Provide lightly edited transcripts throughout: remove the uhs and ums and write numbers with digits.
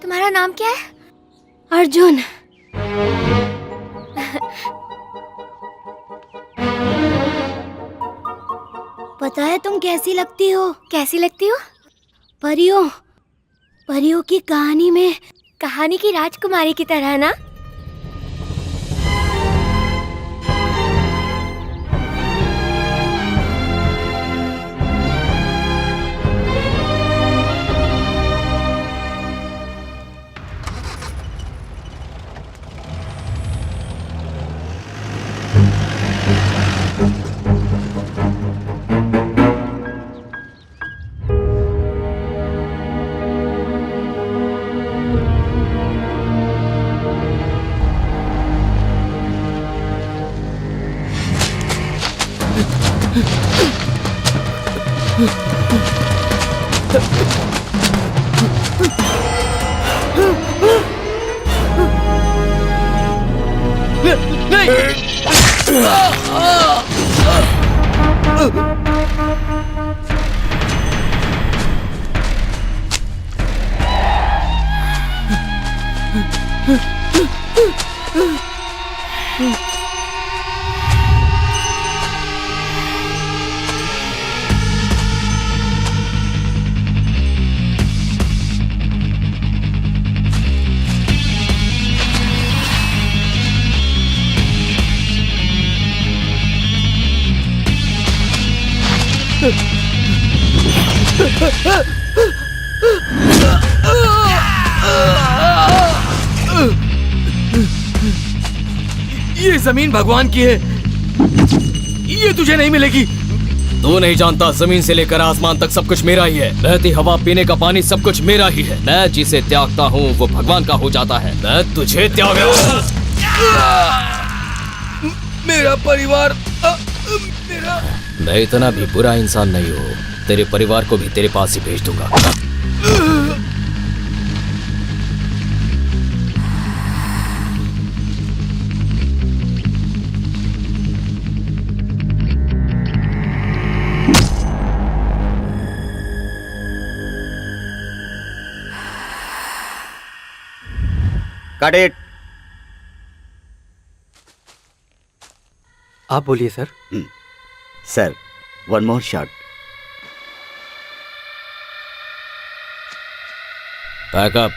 तुम्हारा नाम क्या है? अर्जुन। पता है तुम कैसी लगती हो? कैसी लगती हो? परियों परियों की कहानी में। कहानी की राजकुमारी की तरह ना? ये जमीन भगवान की है, ये तुझे नहीं मिलेगी। तू नहीं जानता, जमीन से लेकर आसमान तक सब कुछ मेरा ही है। बहती हवा, पीने का पानी, सब कुछ मेरा ही है। मैं जिसे त्यागता हूँ वो भगवान का हो जाता है। मैं तुझे त्याग मेरा परिवार मेरा। मैं इतना भी बुरा इंसान नहीं हूँ। तेरे परिवार को भी तेरे पास ही भेज दूंगा। Cut it. आप बोलिए sir. Sir, one more shot. Pack up.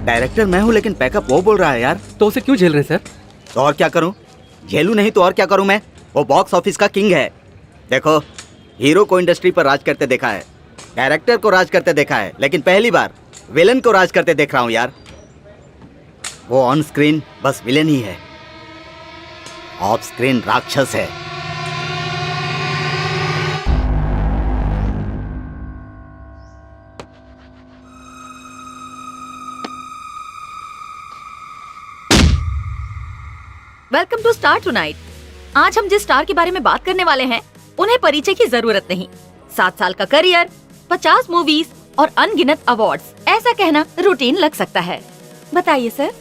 Director मैं हूँ लेकिन पैकअप वो बोल रहा है यार। तो उसे क्यों झेल रहे सर? तो और क्या करूँ? झेलूं नहीं तो और क्या करूँ मैं? वो बॉक्स ऑफिस का किंग है। देखो, हीरो को इंडस्ट्री पर राज करते देखा है, डायरेक्टर को राज करते देखा है, लेकिन पहली बार विलन को राज करते देख रहा हूँ यार। वो ऑन स्क्रीन बस विलन ही है, ऑफ स्क्रीन राक्षस है। Welcome to star tonight. आज हम जिस स्टार के बारे में बात करने वाले हैं उन्हें परिचय की जरूरत नहीं। 7 साल का करियर, 50 मूवीज और अनगिनत अवार्ड्स, ऐसा कहना रूटीन लग सकता है। बताइए सर।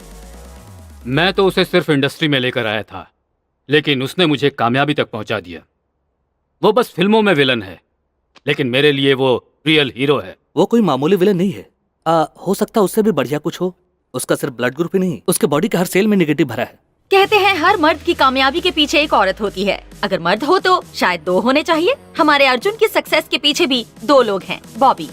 मैं तो उसे सिर्फ इंडस्ट्री में लेकर आया था, लेकिन उसने मुझे कामयाबी तक पहुंचा दिया। वो बस फिल्मों में विलन है, लेकिन मेरे लिए वो रियल हीरो है। वो कोई मामूली विलन नहीं है। हो सकता उससे भी बढ़िया कुछ हो। उसका सिर्फ ब्लड ग्रुप ही नहीं, उसके बॉडी के हर सेल में नेगेटिव भरा है। कहते हैं हर मर्द की कामयाबी के पीछे एक औरत होती है। अगर मर्द हो तो शायद 2 होने चाहिए। हमारे अर्जुन की सक्सेस के पीछे भी 2 लोग हैं। बॉबी,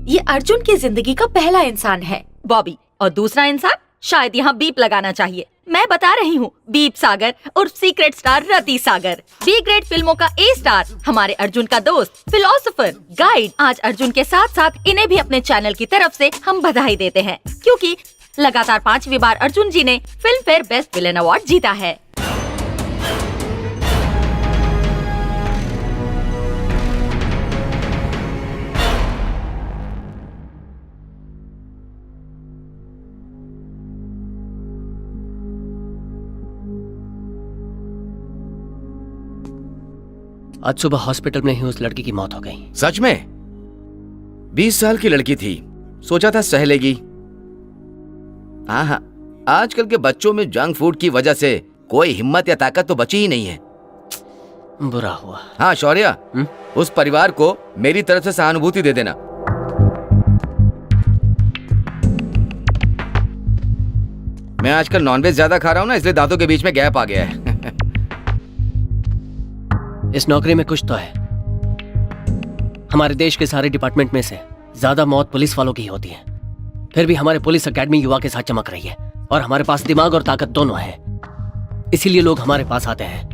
ये अर्जुन की जिंदगी का पहला इंसान है बॉबी, और दूसरा इंसान शायद यहाँ बीप लगाना चाहिए। मैं बता रही हूँ, बीप सागर और सीक्रेट स्टार रति सागर। बी ग्रेड फिल्मों का ए स्टार, हमारे अर्जुन का दोस्त, फिलोसोफर, गाइड। आज अर्जुन के साथ साथ इन्हें भी अपने चैनल की तरफ से हम बधाई देते हैं, क्योंकि लगातार 5वीं बार अर्जुन जी ने film fair best villain award जीता है। आज सुबह हॉस्पिटल में ही उस लड़की की मौत हो गई। सच में? 20 साल की लड़की थी, सोचा था सह लेगी। हाँ हाँ, आजकल के बच्चों में जंक फूड की वजह से कोई हिम्मत या ताकत तो बची ही नहीं है। बुरा हुआ। हाँ शौर्य, उस परिवार को मेरी तरफ से सहानुभूति दे देना। मैं आजकल नॉनवेज ज्यादा खा रहा हूँ ना, इसलिए दांतों के बीच में गैप आ गया है। इस नौकरी में कुछ तो है। हमारे देश के सारे डिपार्टमेंट में से ज्यादा मौत पुलिस वालों की ही होती है। फिर भी हमारे पुलिस एकेडमी युवा के साथ चमक रही है और हमारे पास दिमाग और ताकत दोनों है, इसीलिए लोग हमारे पास आते हैं।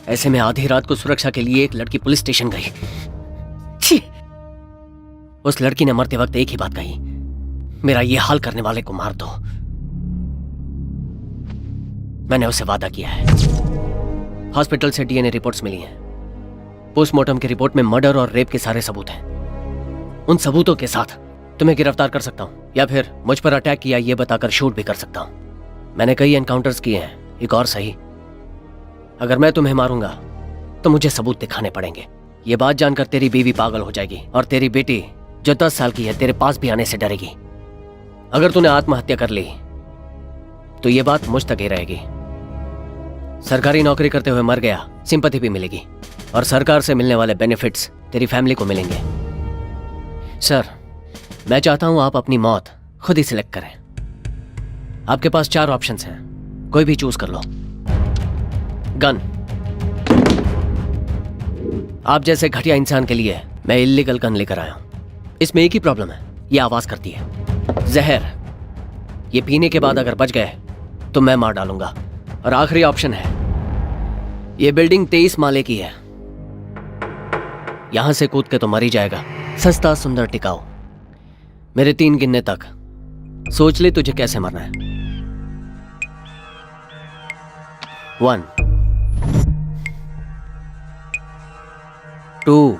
ऐसे में आधी रात को सुरक्षा के लिए एक लड़की पुलिस स्टेशन गई। छी! उस लड़की ने मरते वक्त एक ही बात कही, मेरा ये हाल करने वाले को मार दो। मैंने उससे वादा किया है। हॉस्पिटल से डीएनए रिपोर्ट्स मिली हैं। पोस्टमार्टम की रिपोर्ट में मर्डर और रेप के सारे सबूत हैं। उन सबूतों के साथ तुम्हें गिरफ्तार कर सकता हूं या फिर मुझ पर अटैक किया ये बताकर शूट भी कर सकता हूं। मैंने कई एनकाउंटर्स किए हैं, एक और सही। अगर मैं तुम्हें मारूंगा तो मुझे सबूत दिखाने पड़ेंगे। ये बात जानकर तेरी बीवी पागल हो जाएगी और तेरी बेटी जो 10 साल की है तेरे पास भी आने से डरेगी। अगर तूने आत्महत्या कर ली तो ये बात मुझ तक ही रहेगी। सरकारी नौकरी करते हुए मर गया, सिंपैथी भी मिलेगी और सरकार से मिलने वाले बेनिफिट्स तेरी फैमिली को मिलेंगे। सर, मैं चाहता हूं आप अपनी मौत खुद ही सिलेक्ट करें। आपके पास 4 ऑप्शंस हैं, कोई भी चूज कर लो। गन। आप जैसे घटिया इंसान के लिए मैं इल्लीगल गन लेकर आया हूं। इसमें एक ही प्रॉब्लम है, ये आवाज करती है। जहर, ये पीने के बाद अगर बच गए तो मैं मार डालूंगा। और आखिरी ऑप्शन है, ये बिल्डिंग 23 माले की है, यहां से कूद के तो मर ही जाएगा। सस्ता, सुंदर, टिकाऊ। मेरे 3 गिनने तक सोच ले तुझे कैसे मरना है। 1 2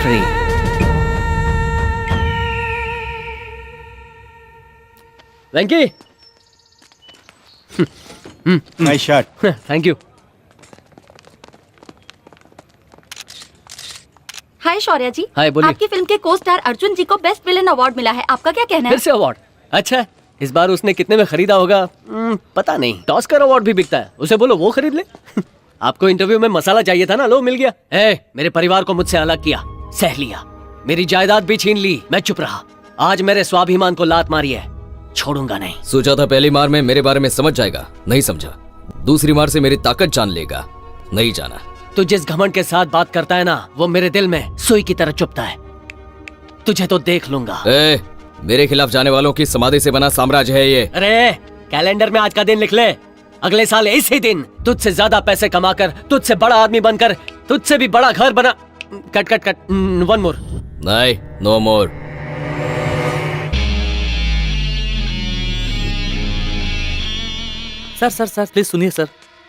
3। Venky, nice shot. Thank you. Hi Shaurya ji. Hi, बोलिए। आपकी फिल्म के को स्टार अर्जुन जी को बेस्ट विलेन अवार्ड मिला है, आपका क्या कहना है? फिर से अवार्ड? अच्छा, इस बार उसने कितने में खरीदा होगा? पता नहीं। टॉस्कर अवार्ड भी बिकता है, उसे बोलो वो खरीद ले। आपको इंटरव्यू में मसाला चाहिए था ना, लो मिल गया। मेरे परिवार को मुझसे अलग किया, सह लिया, मेरी जायदाद भी छीन ली, मैं चुप रहा। आज मेरे स्वाभिमान को लात मारी है, छोड़ूंगा नहीं। सोचा था पहली मार में मेरे बारे में समझ जाएगा, नहीं समझा। दूसरी मार से मेरी ताकत जान लेगा, नहीं जाना। तू जिस घमंड के साथ बात करता है ना, वो मेरे दिल में सुई की तरह चुभता है। तुझे तो देख लूंगा। मेरे खिलाफ जाने वालों की समाधि से बना साम्राज्य है ये। अरे कैलेंडर में आज का दिन लिख ले, अगले साल इसी दिन तुझसे ज्यादा पैसे कमाकर, तुझसे बड़ा आदमी बनकर, तुझसे भी बड़ा घर बना। Cut cut cut, 1 more. नहीं, no more. Sir sir sir please सुनिए सर,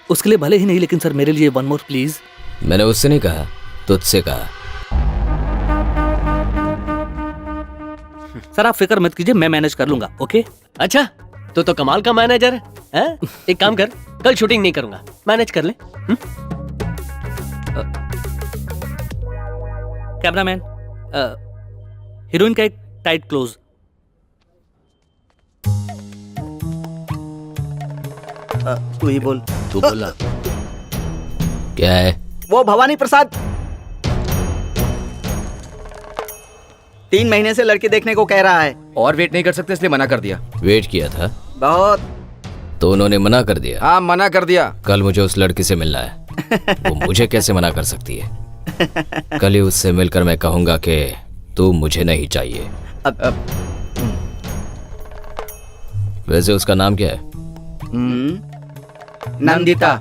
उसके लिए भले ही नहीं लेकिन सर मेरे लिए 1 मोर प्लीज। मैंने उससे नहीं कहा, तुझसे कहा। सर आप फिक्र मत कीजिए, मैं मैनेज कर लूंगा। ओके? अच्छा, तो कमाल का मैनेजर है। एक काम कर, कल शूटिंग नहीं करूंगा, मैनेज कर ले। कैमरामैन, हीरोइन का एक टाइट क्लोज। तू ही बोल। तू बोला। क्या है? वो भवानी प्रसाद 3 महीने से लड़की देखने को कह रहा है। और वेट नहीं कर सकते इसलिए मना कर दिया। वेट किया था बहुत। तो उन्होंने मना कर दिया? हाँ मना कर दिया। कल मुझे उस लड़की से मिलना है। वो मुझे कैसे मना कर सकती है? कल ही उससे मिलकर मैं कहूंगा कि तू मुझे नहीं चाहिए। वैसे उसका नाम क्या है? नंदिता।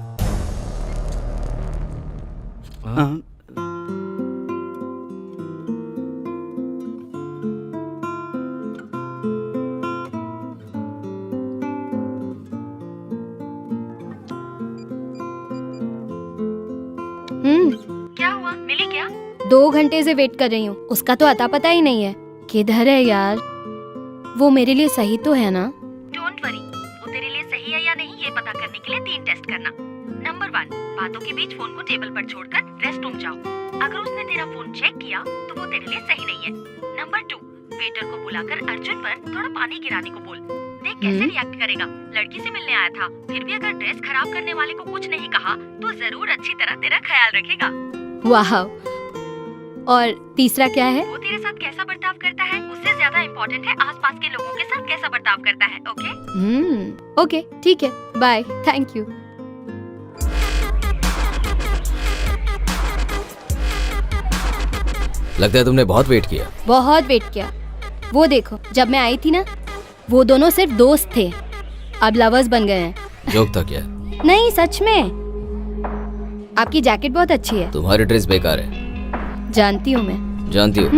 क्या हुआ, मिली क्या? 2 घंटे से वेट कर रही हूँ, उसका तो अता पता ही नहीं है। किधर है यार? वो मेरे लिए सही तो है ना? डोंट वरी, वो तेरे लिए सही है या नहीं ये पता करने के लिए 3 टेस्ट करना। नंबर 1, बातों के बीच फोन को टेबल पर छोड़कर रेस्ट रूम जाओ। अगर उसने तेरा फोन चेक किया तो वो तेरे लिए सही नहीं है। नंबर 2, वेटर को बुलाकर अर्जुन पर थोड़ा पानी गिराने को बोल। देख कैसे रिएक्ट करेगा। लड़की से मिलने आया था, फिर भी अगर ड्रेस खराब करने वाले को कुछ नहीं कहा तो जरूर अच्छी तरह तेरा ख्याल रखेगा। वाह। और तीसरा क्या है? वो तेरे साथ कैसा बर्ताव करता है उससे ज्यादा इम्पोर्टेंट है आसपास के लोगों के साथ कैसा बर्ताव करता है। ओके? ओके, ठीक है, बाय, थैंक यू। लगता है तुमने बहुत वेट किया। बहुत वेट किया। वो देखो, जब मैं आई थी ना, वो दोनों सिर्फ दोस्त थे, अब लवर्स बन गए हैं। जोक था क्या? नहीं, सच में। आपकी जैकेट बहुत अच्छी है। तुम्हारी ड्रेस बेकार है। जानती हूँ मैं। जानती हो?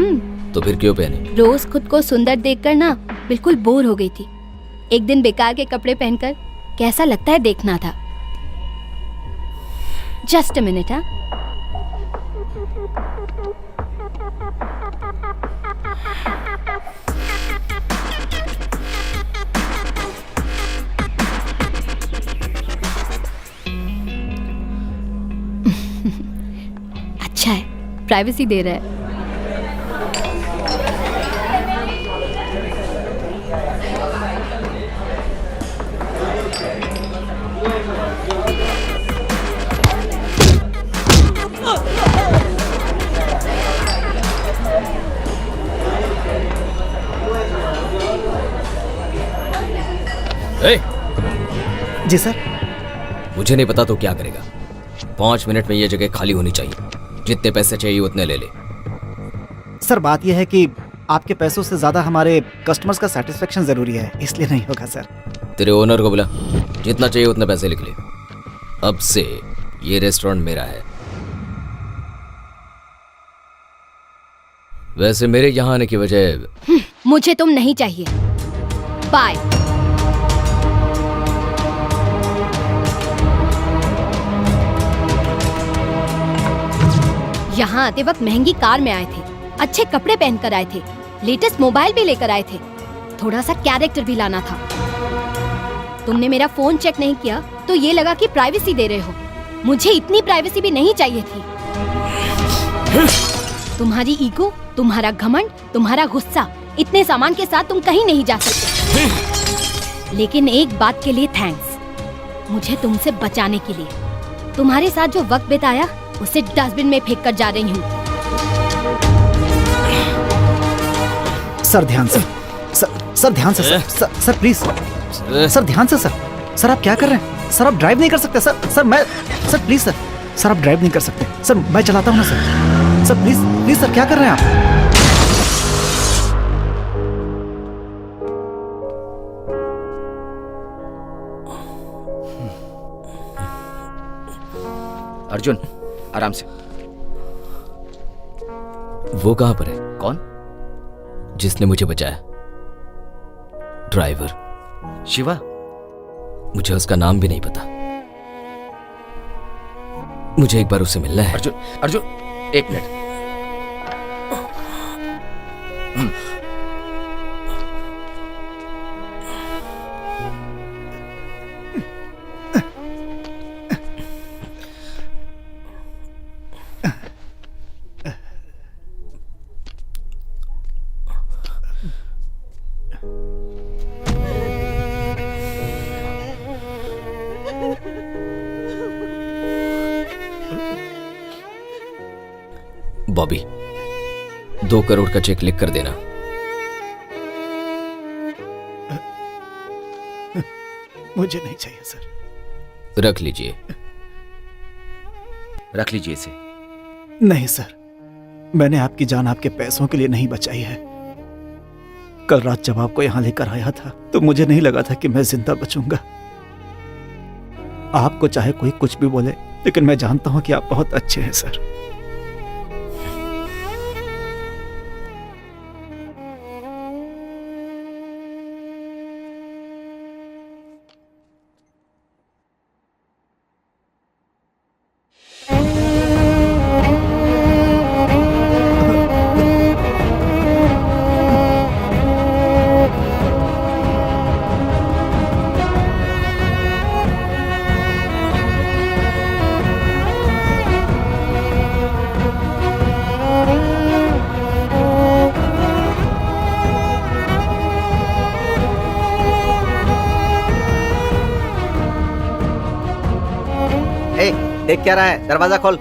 तो फिर क्यों पहनी? रोज खुद को सुंदर देखकर ना बिल्कुल बोर हो गई थी। एक दिन बेकार के कपड़े पहनकर कैसा लगता है देखना था। Just a minute. हाँ, अच्छा है, प्राइवेसी दे रहा है। ए, जी सर। मुझे नहीं पता तो क्या करेगा। 5 मिनट में ये जगह खाली होनी चाहिए। जितने पैसे चाहिए उतने ले ले। सर बात यह है कि आपके पैसों से ज्यादा हमारे कस्टमर्स का सेटिस्फेक्शन जरूरी है, इसलिए नहीं होगा सर। तेरे ओनर को बुला, जितना चाहिए उतने पैसे लिख ले। अब से ये रेस्टोरेंट मेरा है। वैसे मेरे यहाँ आने की वजह मुझे तुम नहीं चाहिए। बाय। यहाँ आते वक्त महंगी कार में आए थे, अच्छे कपड़े पहनकर आए थे, लेटेस्ट मोबाइल भी लेकर आए थे। थोड़ा सा कैरेक्टर भी लाना था। तुमने मेरा फोन चेक नहीं किया तो ये लगा कि प्राइवेसी दे रहे हो। मुझे इतनी प्राइवेसी भी नहीं चाहिए थी। तुम्हारी ईगो, तुम्हारा घमंड, तुम्हारा गुस्सा, इतने सामान के साथ तुम कहीं नहीं जा सकते। लेकिन एक बात के लिए थैंक्स, मुझे तुमसे बचाने के लिए। तुम्हारे साथ जो वक्त बिताया उसे डस्टबिन में फेंक कर जा रही हूँ। सर ध्यान से, सर ध्यान से, सर प्लीज, सर ध्यान से। सर आप क्या कर रहे हैं? सर आप ड्राइव नहीं कर सकते। सर प्लीज सर आप ड्राइव नहीं कर सकते। सर मैं चलाता हूँ ना सर प्लीज सर क्या कर रहे हैं आप? अर्जुन आराम से। वो कहाँ पर है? कौन? जिसने मुझे बचाया। ड्राइवर शिवा। मुझे उसका नाम भी नहीं पता। मुझे एक बार उससे मिलना है। अर्जुन 1 मिनट। बॉबी, 2 करोड़ का चेक लिख कर देना। मुझे नहीं चाहिए सर। रख लीजिए। रख लीजिए इसे। नहीं सर, मैंने आपकी जान आपके पैसों के लिए नहीं बचाई है। कल रात जब आपको यहां लेकर आया था तो मुझे नहीं लगा था कि मैं जिंदा बचूंगा। आपको चाहे कोई कुछ भी बोले, लेकिन मैं जानता हूं कि आप बहुत अच्छे हैं सर। ए, देख क्या रहा है, दरवाजा खोल।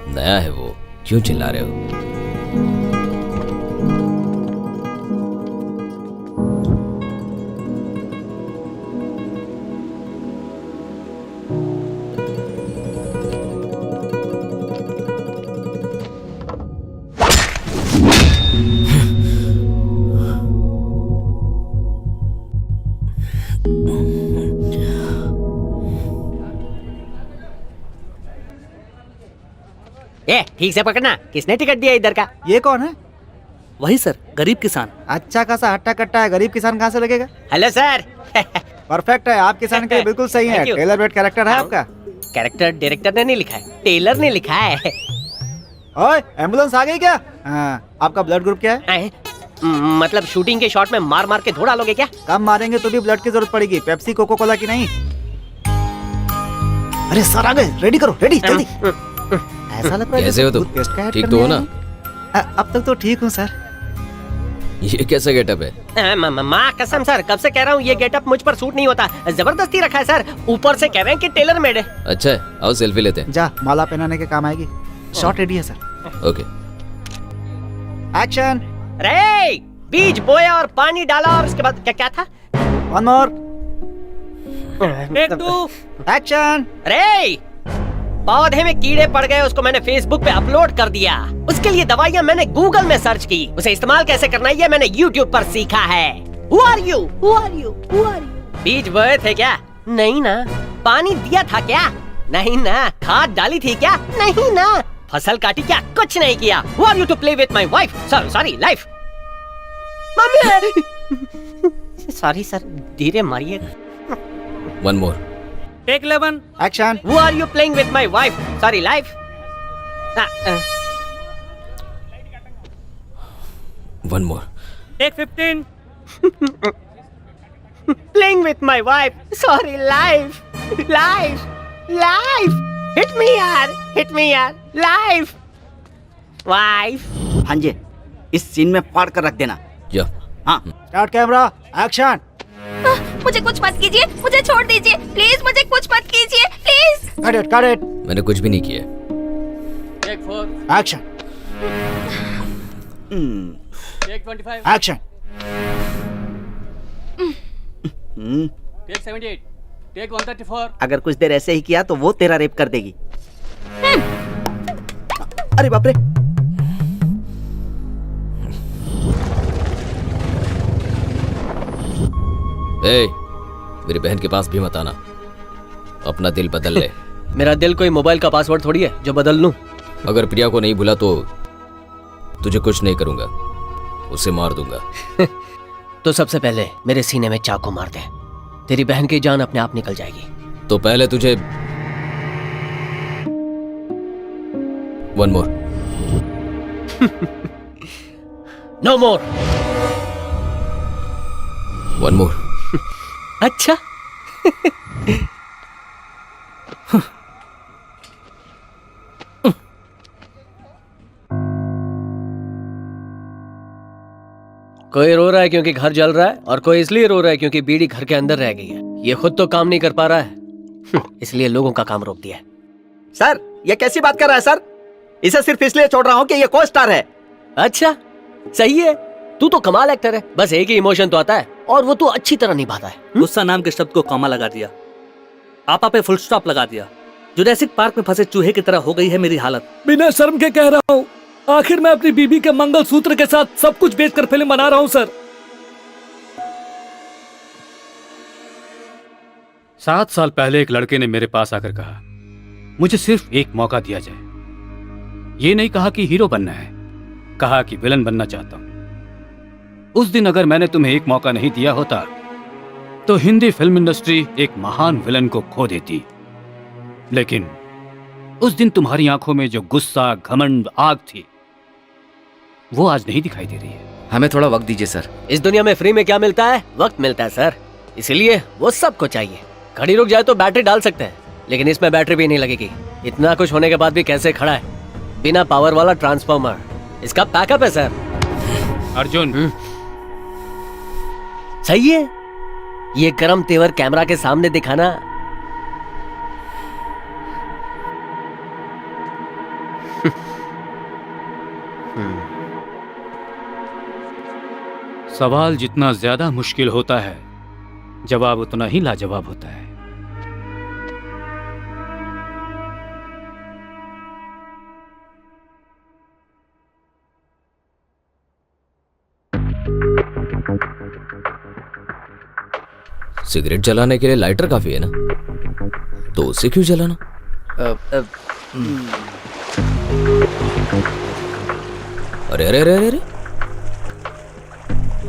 नया है वो, क्यों चिल्ला रहे हो? ए, ठीक से पकड़ना, किसने टिकट दिया इधर का? ये कौन है? वही सर, गरीब किसान। अच्छा खासा हट्टा कट्टा है, गरीब किसान कहाँ से लगेगा? Hello sir. परफेक्ट है, आप किसान के लिए बिल्कुल सही है। Thank you. Tailor made character है आपका। कैरेक्टर डायरेक्टर ने नहीं लिखा है, टेलर ने लिखा है। ओए, एम्बुलेंस आ गई क्या? हाँ, आपका ब्लड ग्रुप क्या है? मतलब शूटिंग के शॉट में मार मार के धो डालोगे क्या? कम मारेंगे तो भी ब्लड की जरूरत पड़ेगी। पेप्सी कोको कोला की नहीं। अरे सर आ गए, रेडी करो, रेडी जल्दी। ऐसा लग रहा है कैसे हो तुम? टूथपेस्ट का ऐड ठीक करने तो हो ना? आए हैं। अब तक तो ठीक हूँ सर। ये कैसा गेटअप है? माँ कसम सर, कब से कह रहा हूँ ये गेटअप मुझ पर सूट नहीं होता। जबरदस्ती रखा है सर, ऊपर से कह रहे हैं कि टेलर मेड है। अच्छा है, आओ सेल्फी लेते हैं। जा, माला पहनाने के काम आएगी। शॉट रेडी है सर। ओके। एक्शन। रे, बीज बोया और पानी डाला और उसके बाद क्या क्या था? One more. टेक 2। एक्शन। रे, पौधे में कीड़े पड़ गए, उसको मैंने फेसबुक पे अपलोड कर दिया। उसके लिए दवाइयाँ मैंने गूगल में सर्च की, उसे इस्तेमाल कैसे करना है ये मैंने यूट्यूब पर सीखा है। Who are you? Who are you? Who are you? बीज बोए थे क्या? नहीं ना। पानी दिया था क्या? नहीं ना। खाद डाली थी क्या? नहीं ना। फसल काटी क्या? कुछ नहीं किया। Who are you to play with my wife? Sorry, life. मम्मी। सॉरी सर, धीरे मारिएगा। One more. Take 11। Action. Who are you playing with my wife? Sorry, life. One more. Take 15। Playing with my wife. Sorry, life. Life. Life. Hit me यार. Hit me यार. Life. Wife. भांजे, इस scene में फाड़ कर रख देना। या। हाँ। Start camera, action. मुझे कुछ मत कीजिए, मुझे छोड़ दीजिए प्लीज, मुझे कुछ मत कीजिए please. Cut it, cut it. मैंने कुछ भी नहीं किया। Action. Take 25. Action. Take 78. Take 134. अगर कुछ देर ऐसे ही किया तो वो तेरा रेप कर देगी। अरे बाप रे। ए, मेरी बहन के पास भी मत आना, अपना दिल बदल ले। मेरा दिल कोई मोबाइल का पासवर्ड थोड़ी है जो बदल लूं। अगर प्रिया को नहीं भूला तो तुझे कुछ नहीं करूंगा, उसे मार दूंगा। तो सबसे पहले मेरे सीने में चाकू मार दे, तेरी बहन की जान अपने आप निकल जाएगी। तो पहले तुझे one more. No more. One more. अच्छा। कोई रो रहा है क्योंकि घर जल रहा है और कोई इसलिए रो रहा है क्योंकि बीड़ी घर के अंदर रह गई है। ये खुद तो काम नहीं कर पा रहा है, इसलिए लोगों का काम रोक दिया है। सर, ये कैसी बात कर रहा है सर? इसे सिर्फ इसलिए छोड़ रहा हूँ कि ये को स्टार है। अच्छा, सही है। तू तो कमाल एक्टर है, बस एक ही इमोशन तो आता है और वो तू अच्छी तरह निभाता है। गुस्सा नाम के शब्द को कॉमा लगा दिया, आपा पे फुल स्टॉप लगा दिया। जुरासिक पार्क में फंसे चूहे की तरह हो गई है मेरी हालत। बिना शर्म के कह रहा हूँ, आखिर मैं अपनी बीबी के मंगलसूत्र के साथ सब कुछ बेचकर फिल्म बना रहा हूँ सर। 7 साल पहले एक लड़के ने मेरे पास आकर कहा, मुझे सिर्फ एक मौका दिया जाए। ये नहीं कहा कि हीरो बनना है, कहा कि विलन बनना चाहता हूं। उस दिन अगर मैंने तुम्हें एक मौका नहीं दिया होता तो हिंदी फिल्म इंडस्ट्री एक महान विलन को खो देती। लेकिन उस दिन तुम्हारी आंखों में जो गुस्सा, घमंड, आग थी वो आज नहीं दिखाई दे रही है। हमें थोड़ा वक्त दीजिए सर। इस दुनिया में फ्री में क्या मिलता है? वक्त मिलता है सर, इसलिए वो सबको चाहिए। घड़ी रुक जाए तो बैटरी डाल सकते हैं, लेकिन इसमें बैटरी भी नहीं लगेगी। इतना कुछ होने के बाद भी कैसे खड़ा है? बिना पावर वाला ट्रांसफार्मर, इसका बैकअप है सर। अर्जुन, सही है। ये गरम तेवर कैमरा के सामने दिखाना सवाल जितना ज्यादा मुश्किल होता है, जवाब उतना ही लाजवाब होता है। सिगरेट जलाने के लिए लाइटर काफी है ना, तो उसे क्यों जलाना? अरे अरे अरे अरे,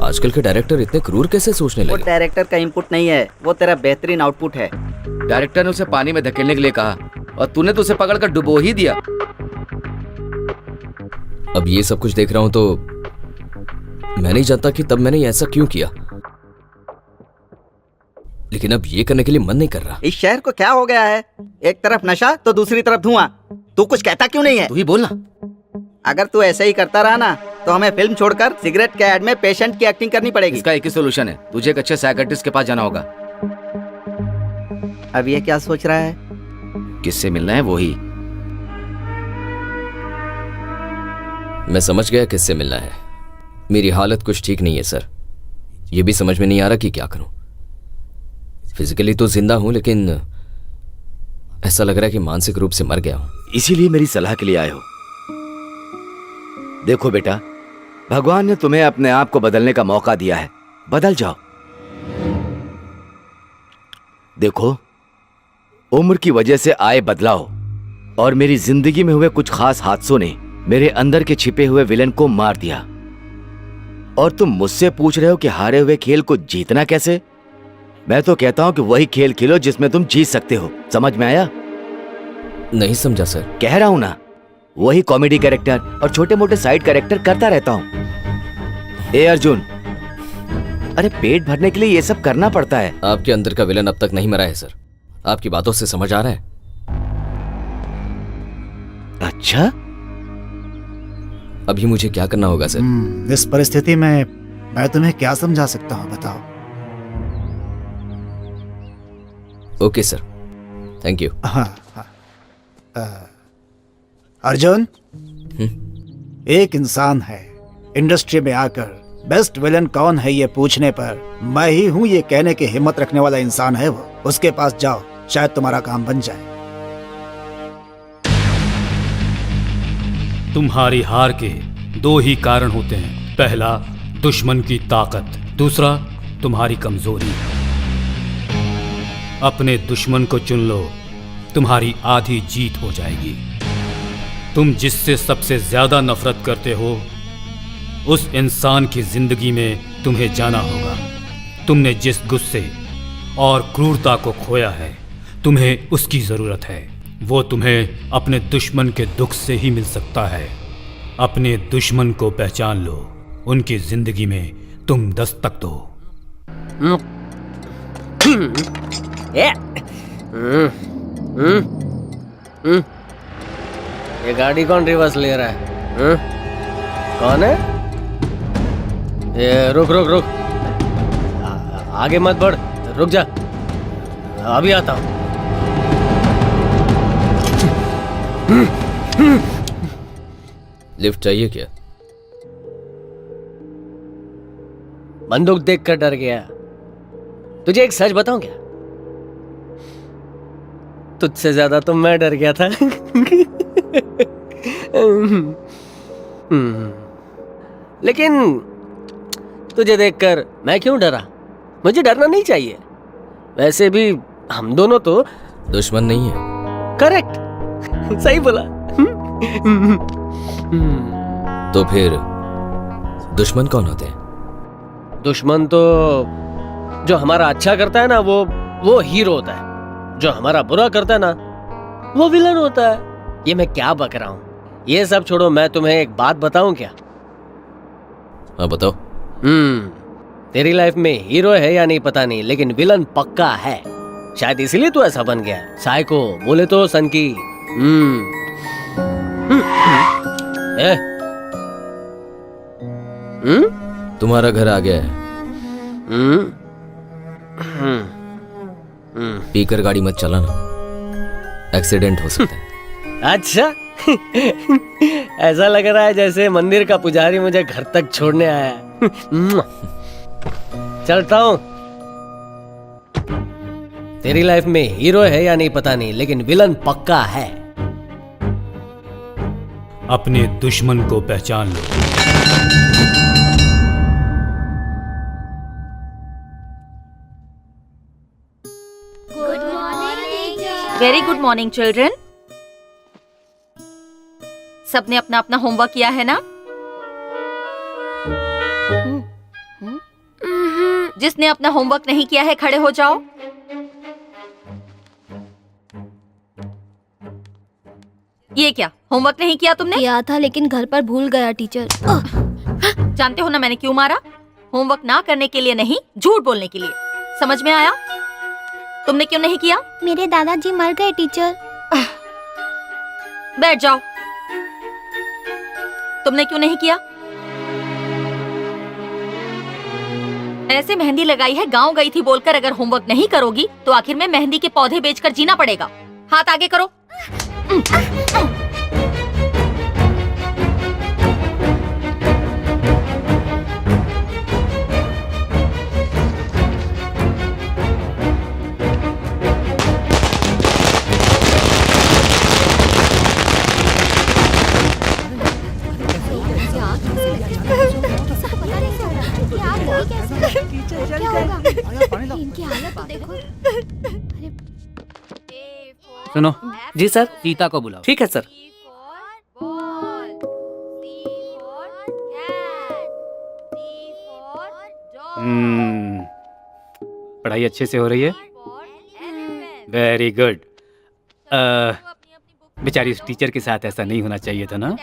आजकल के डायरेक्टर इतने क्रूर कैसे सोचने वो लगे? डायरेक्टर का इनपुट नहीं है, वो तेरा बेहतरीन आउटपुट है। डायरेक्टर ने उसे पानी में धकेलने के लिए कहा और तूने तो उसे पकड़कर डुबो ही दिया। अब ये सब कुछ देख रहा हूं तो मैं नहीं जानता कि तब मैंने ऐसा क्यों किया, लेकिन अब ये करने के लिए मन नहीं कर रहा। इस शहर को क्या हो गया है? एक तरफ नशा तो दूसरी तरफ धुआं। तू कुछ कहता क्यों नहीं है? तू ही बोलना। अगर तू ऐसे ही करता रहा ना तो हमें फिल्म छोड़कर सिगरेट के ऐड में पेशेंट की एक्टिंग करनी पड़ेगी। इसका एक ही सोल्यूशन है, तुझे एक अच्छे साइकियाट्रिस्ट के पास जाना होगा। अब ये क्या सोच रहा है? किससे मिलना है वो ही। मैं समझ गया किससे मिलना है। मेरी हालत कुछ ठीक नहीं है सर, ये भी समझ में नहीं आ रहा कि क्या करूं। फिजिकली तो जिंदा हूं, लेकिन ऐसा लग रहा है कि मानसिक रूप से मर गया हूं। इसीलिए मेरी सलाह के लिए आए हो। देखो बेटा, भगवान ने तुम्हें अपने आप को बदलने का मौका दिया है, बदल जाओ। देखो, उम्र की वजह से आए बदलाव और मेरी जिंदगी में हुए कुछ खास हादसों ने मेरे अंदर के छिपे हुए विलेन को मार दिया। और तुम मुझसे पूछ रहे हो कि हारे हुए खेल को जीतना कैसे? मैं तो कहता हूं कि वही खेल खेलो जिसमें तुम जीत सकते हो। समझ में आया? नहीं समझा सर। कह रहा हूं ना, वही कॉमेडी कैरेक्टर और छोटे मोटे साइड कैरेक्टर करता रहता हूं। ए अर्जुन, अरे पेट भरने के लिए ये सब करना पड़ता है। आपके अंदर का विलन अब तक नहीं मरा है सर, आपकी बातों से समझ आ रहा है। अच्छा, अभी मुझे क्या करना होगा सर? इस परिस्थिति में मैं तुम्हें क्या समझा सकता हूँ, बताओ। Okay sir, thank you. हाँ, हाँ। अर्जुन, एक इंसान है इंडस्ट्री में आकर बेस्ट विलन कौन है ये पूछने पर मैं ही हूँ ये कहने की हिम्मत रखने वाला इंसान है वो। उसके पास जाओ, शायद तुम्हारा काम बन जाए। तुम्हारी हार के दो ही कारण होते हैं, पहला दुश्मन की ताकत, दूसरा तुम्हारी कमजोरी। अपने दुश्मन को चुन लो, तुम्हारी आधी जीत हो जाएगी। तुम जिससे सबसे ज्यादा नफरत करते हो उस इंसान की जिंदगी में तुम्हें जाना होगा। तुमने जिस गुस्से और क्रूरता को खोया है, तुम्हें उसकी जरूरत है। वो तुम्हें अपने दुश्मन के दुख से ही मिल सकता है। अपने दुश्मन को पहचान लो, उनकी जिंदगी में तुम दस्तक दो। ये गाड़ी कौन रिवर्स ले रहा है? कौन है ये? रुक रुक रुक, आगे मत बढ़, रुक जा, अभी आता हूं। लिफ्ट चाहिए क्या? बंदूक देखकर डर गया। तुझे एक सच बताऊं क्या? तुझसे ज्यादा तो मैं डर गया था। लेकिन तुझे देखकर मैं क्यों डरा? मुझे डरना नहीं चाहिए। वैसे भी हम दोनों तो दुश्मन नहीं है। करेक्ट, सही बोला। तो फिर दुश्मन कौन होते हैं? दुश्मन तो जो हमारा अच्छा करता है ना, वो हीरो होता है। जो हमारा बुरा करता है ना, वो विलन होता है। ये मैं क्या बक रहा हूँ? ये सब छोड़ो, मैं तुम्हें एक बात बताऊं क्या? हाँ बताओ। तेरी लाइफ में हीरो है या नहीं पता नहीं, लेकिन विलन पक्का है। शायद इसीलिए तू ऐसा बन गया। साइको बोले तो सन की। तुम्हारा घर आ गया है। पीकर गाड़ी मत चलाना, एक्सीडेंट हो सकता है। अच्छा, ऐसा लग रहा है जैसे मंदिर का पुजारी मुझे घर तक छोड़ने आया है। चलता हूँ। तेरी लाइफ में हीरो है या नहीं पता नहीं, लेकिन विलन पक्का है। अपने दुश्मन को पहचान लो। Very good morning children. सबने अपना अपना होमवर्क किया है ना? जिसने अपना होमवर्क नहीं किया है खड़े हो जाओ। ये क्या, होमवर्क नहीं किया तुमने? किया था लेकिन घर पर भूल गया टीचर। जानते हो ना मैंने क्यों मारा? होमवर्क ना करने के लिए नहीं, झूठ बोलने के लिए। समझ में आया? तुमने क्यों नहीं किया? मेरे दादाजी मर गए टीचर। बैठ जाओ। तुमने क्यों नहीं किया? ऐसे मेहंदी लगाई है, गांव गई थी बोलकर अगर होमवर्क नहीं करोगी तो आखिर में मेहंदी के पौधे बेचकर जीना पड़ेगा। हाथ आगे करो। सुनो, जी सर। सीता को बुलाओ। ठीक है सर। पढ़ाई अच्छे से हो रही है? Very good. बेचारी उस टीचर के साथ ऐसा नहीं होना चाहिए था ना? चलो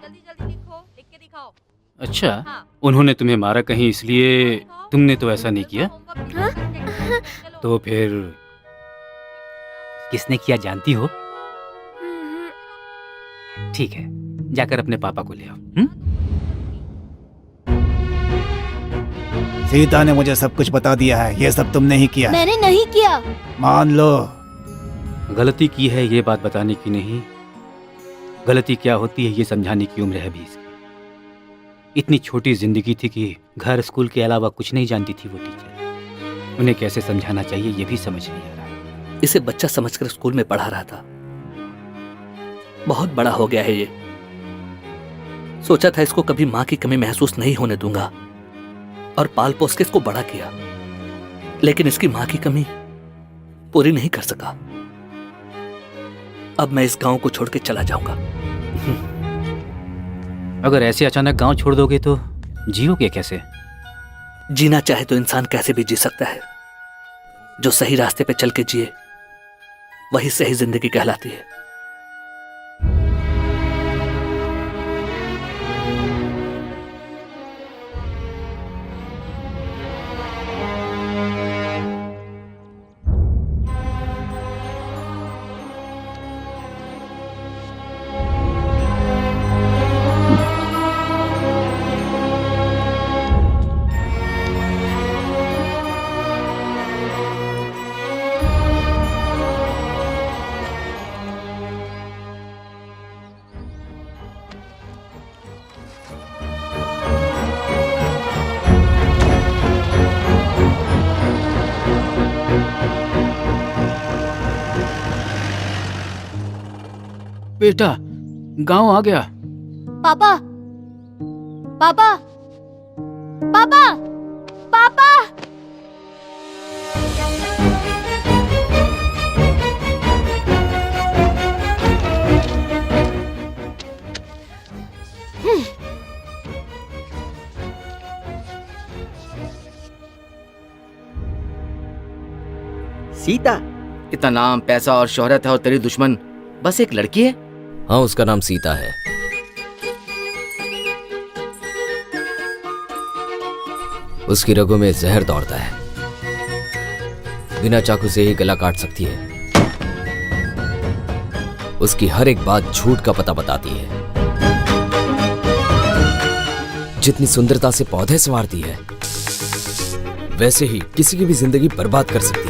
जल्दी जल्दी लिखो, लिख के दिखाओ। अच्छा, उन्होंने तुम्हें मारा कहीं इसलिए तुमने तो ऐसा नहीं किया? तो फिर किसने किया जानती हो? ठीक है, जाकर अपने पापा को ले आओ। सीता ने मुझे सब कुछ बता दिया है, ये सब तुमने ही किया। मैंने नहीं किया। मान लो। गलती की है ये बात बताने की नहीं, गलती क्या होती है ये समझाने की उम्र है भी इसकी। इतनी छोटी जिंदगी थी कि घर स्कूल के अलावा कुछ नहीं जानती थी वो टीचर। उन्हें कैसे समझाना चाहिए ये भी समझ नहीं आ रहा। इसे बच्चा समझकर स्कूल में पढ़ा रहा था, बहुत बड़ा हो गया है ये। सोचा था इसको कभी माँ की कमी महसूस नहीं होने दूंगा और पाल पोस के इसको बड़ा किया, लेकिन इसकी माँ की कमी पूरी नहीं कर सका। अब मैं इस गांव को छोड़ के चला जाऊंगा। अगर ऐसे अचानक गांव छोड़ दोगे तो जियोगे कैसे? जीना चाहे तो इंसान कैसे भी जी सकता है। जो सही रास्ते पे चल के जिए वही सही जिंदगी कहलाती है। बेटा, गांव आ गया। पापा, पापा, पापा, पापा। सीता, इतना नाम, पैसा और शोहरत है और तेरी दुश्मन बस एक लड़की है। हाँ, उसका नाम सीता है। उसकी रगों में जहर दौड़ता है, बिना चाकू से ही गला काट सकती है। उसकी हर एक बात झूठ का पता बताती है। जितनी सुंदरता से पौधे संवारती है, वैसे ही किसी की भी जिंदगी बर्बाद कर सकती है।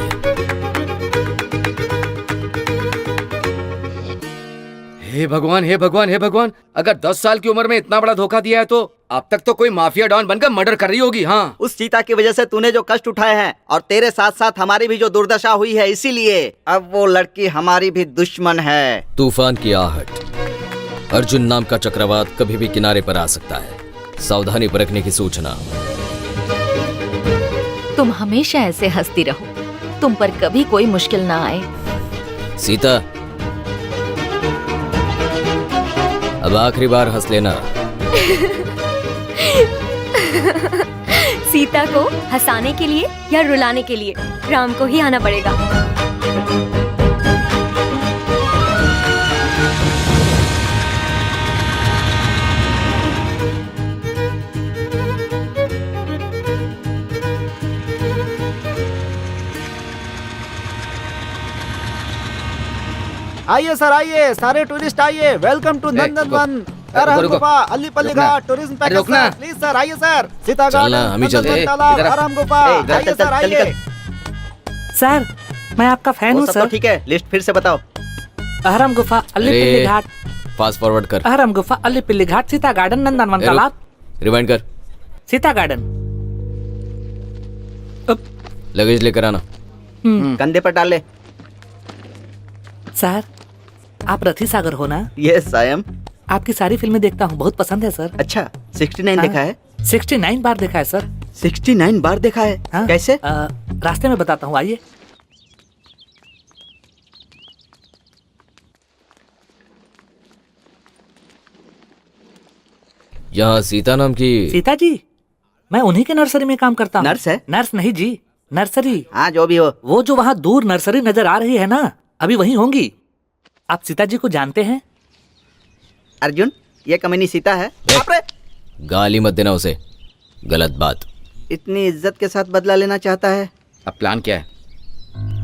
हे भगवान, हे भगवान, हे भगवान, अगर 10 साल की उम्र में इतना बड़ा धोखा दिया है तो अब तक तो कोई माफिया डॉन बनकर मर्डर कर रही होगी। हाँ, उस चीता की वजह से तूने जो कष्ट उठाए हैं और तेरे साथ साथ हमारी भी जो दुर्दशा हुई है, इसीलिए अब वो लड़की हमारी भी दुश्मन है। तूफान की आहट, अर्जुन नाम का चक्रवात कभी भी किनारे पर आ सकता है, सावधानी बरतने की सूचना। तुम हमेशा ऐसे हंसती रहो, तुम पर कभी कोई मुश्किल ना आए। सीता, अब आखिरी बार हंस लेना। सीता को हंसाने के लिए या रुलाने के लिए राम को ही आना पड़ेगा। आइए सर, आइए सारे टूरिस्ट आइए। वेलकम टू नंदनवन, रुको। गुफा, अलीपल्ली घाट टूरिज्म पैकेज। रुकना। सर, प्लीज सर, आइए सर। सीता चलना, गार्डन, हम ही चलते हैं। नंदनवन तालाब, इधर आ। आराम गुफा। आइए सर, आइए। सर, मैं आपका फैन वो हूँ सब तो सर। ठीक है, लिस्ट फिर से बताओ। अहरम गुफा, अल्लीपल्ली अरे, घाट। फास्ट फॉरवर्ड कर। अहरम गुफा, अल्लीपल्ली घाट, सीता गार्डन, नंदनवन तालाब, रिवाइंड कर। सीता गार्डन। लगेज लेकर आना। कंधे पर डाल ले। सर, आप रथी सागर हो ना? Yes I am. आपकी सारी फिल्में देखता हूँ, बहुत पसंद है सर। अच्छा, 69 देखा है? 69 बार देखा है सर। 69 बार देखा है? हाँ? कैसे? रास्ते में बताता हूँ, आइए। यहाँ सीता नाम की सीता जी, मैं उन्हीं के नर्सरी में काम करता हूँ। नर्स है? नर्स नहीं जी, नर्सरी। हाँ, जो भी हो। वो जो वहाँ दूर नर्सरी नजर आ रही है ना, अभी वहीं होंगी। आप सीता जी को जानते हैं? अर्जुन, ये कमीनी सीता है। बाप रे! गाली मत देना उसे, गलत बात। इतनी इज्जत के साथ बदला लेना चाहता है। अब प्लान क्या है?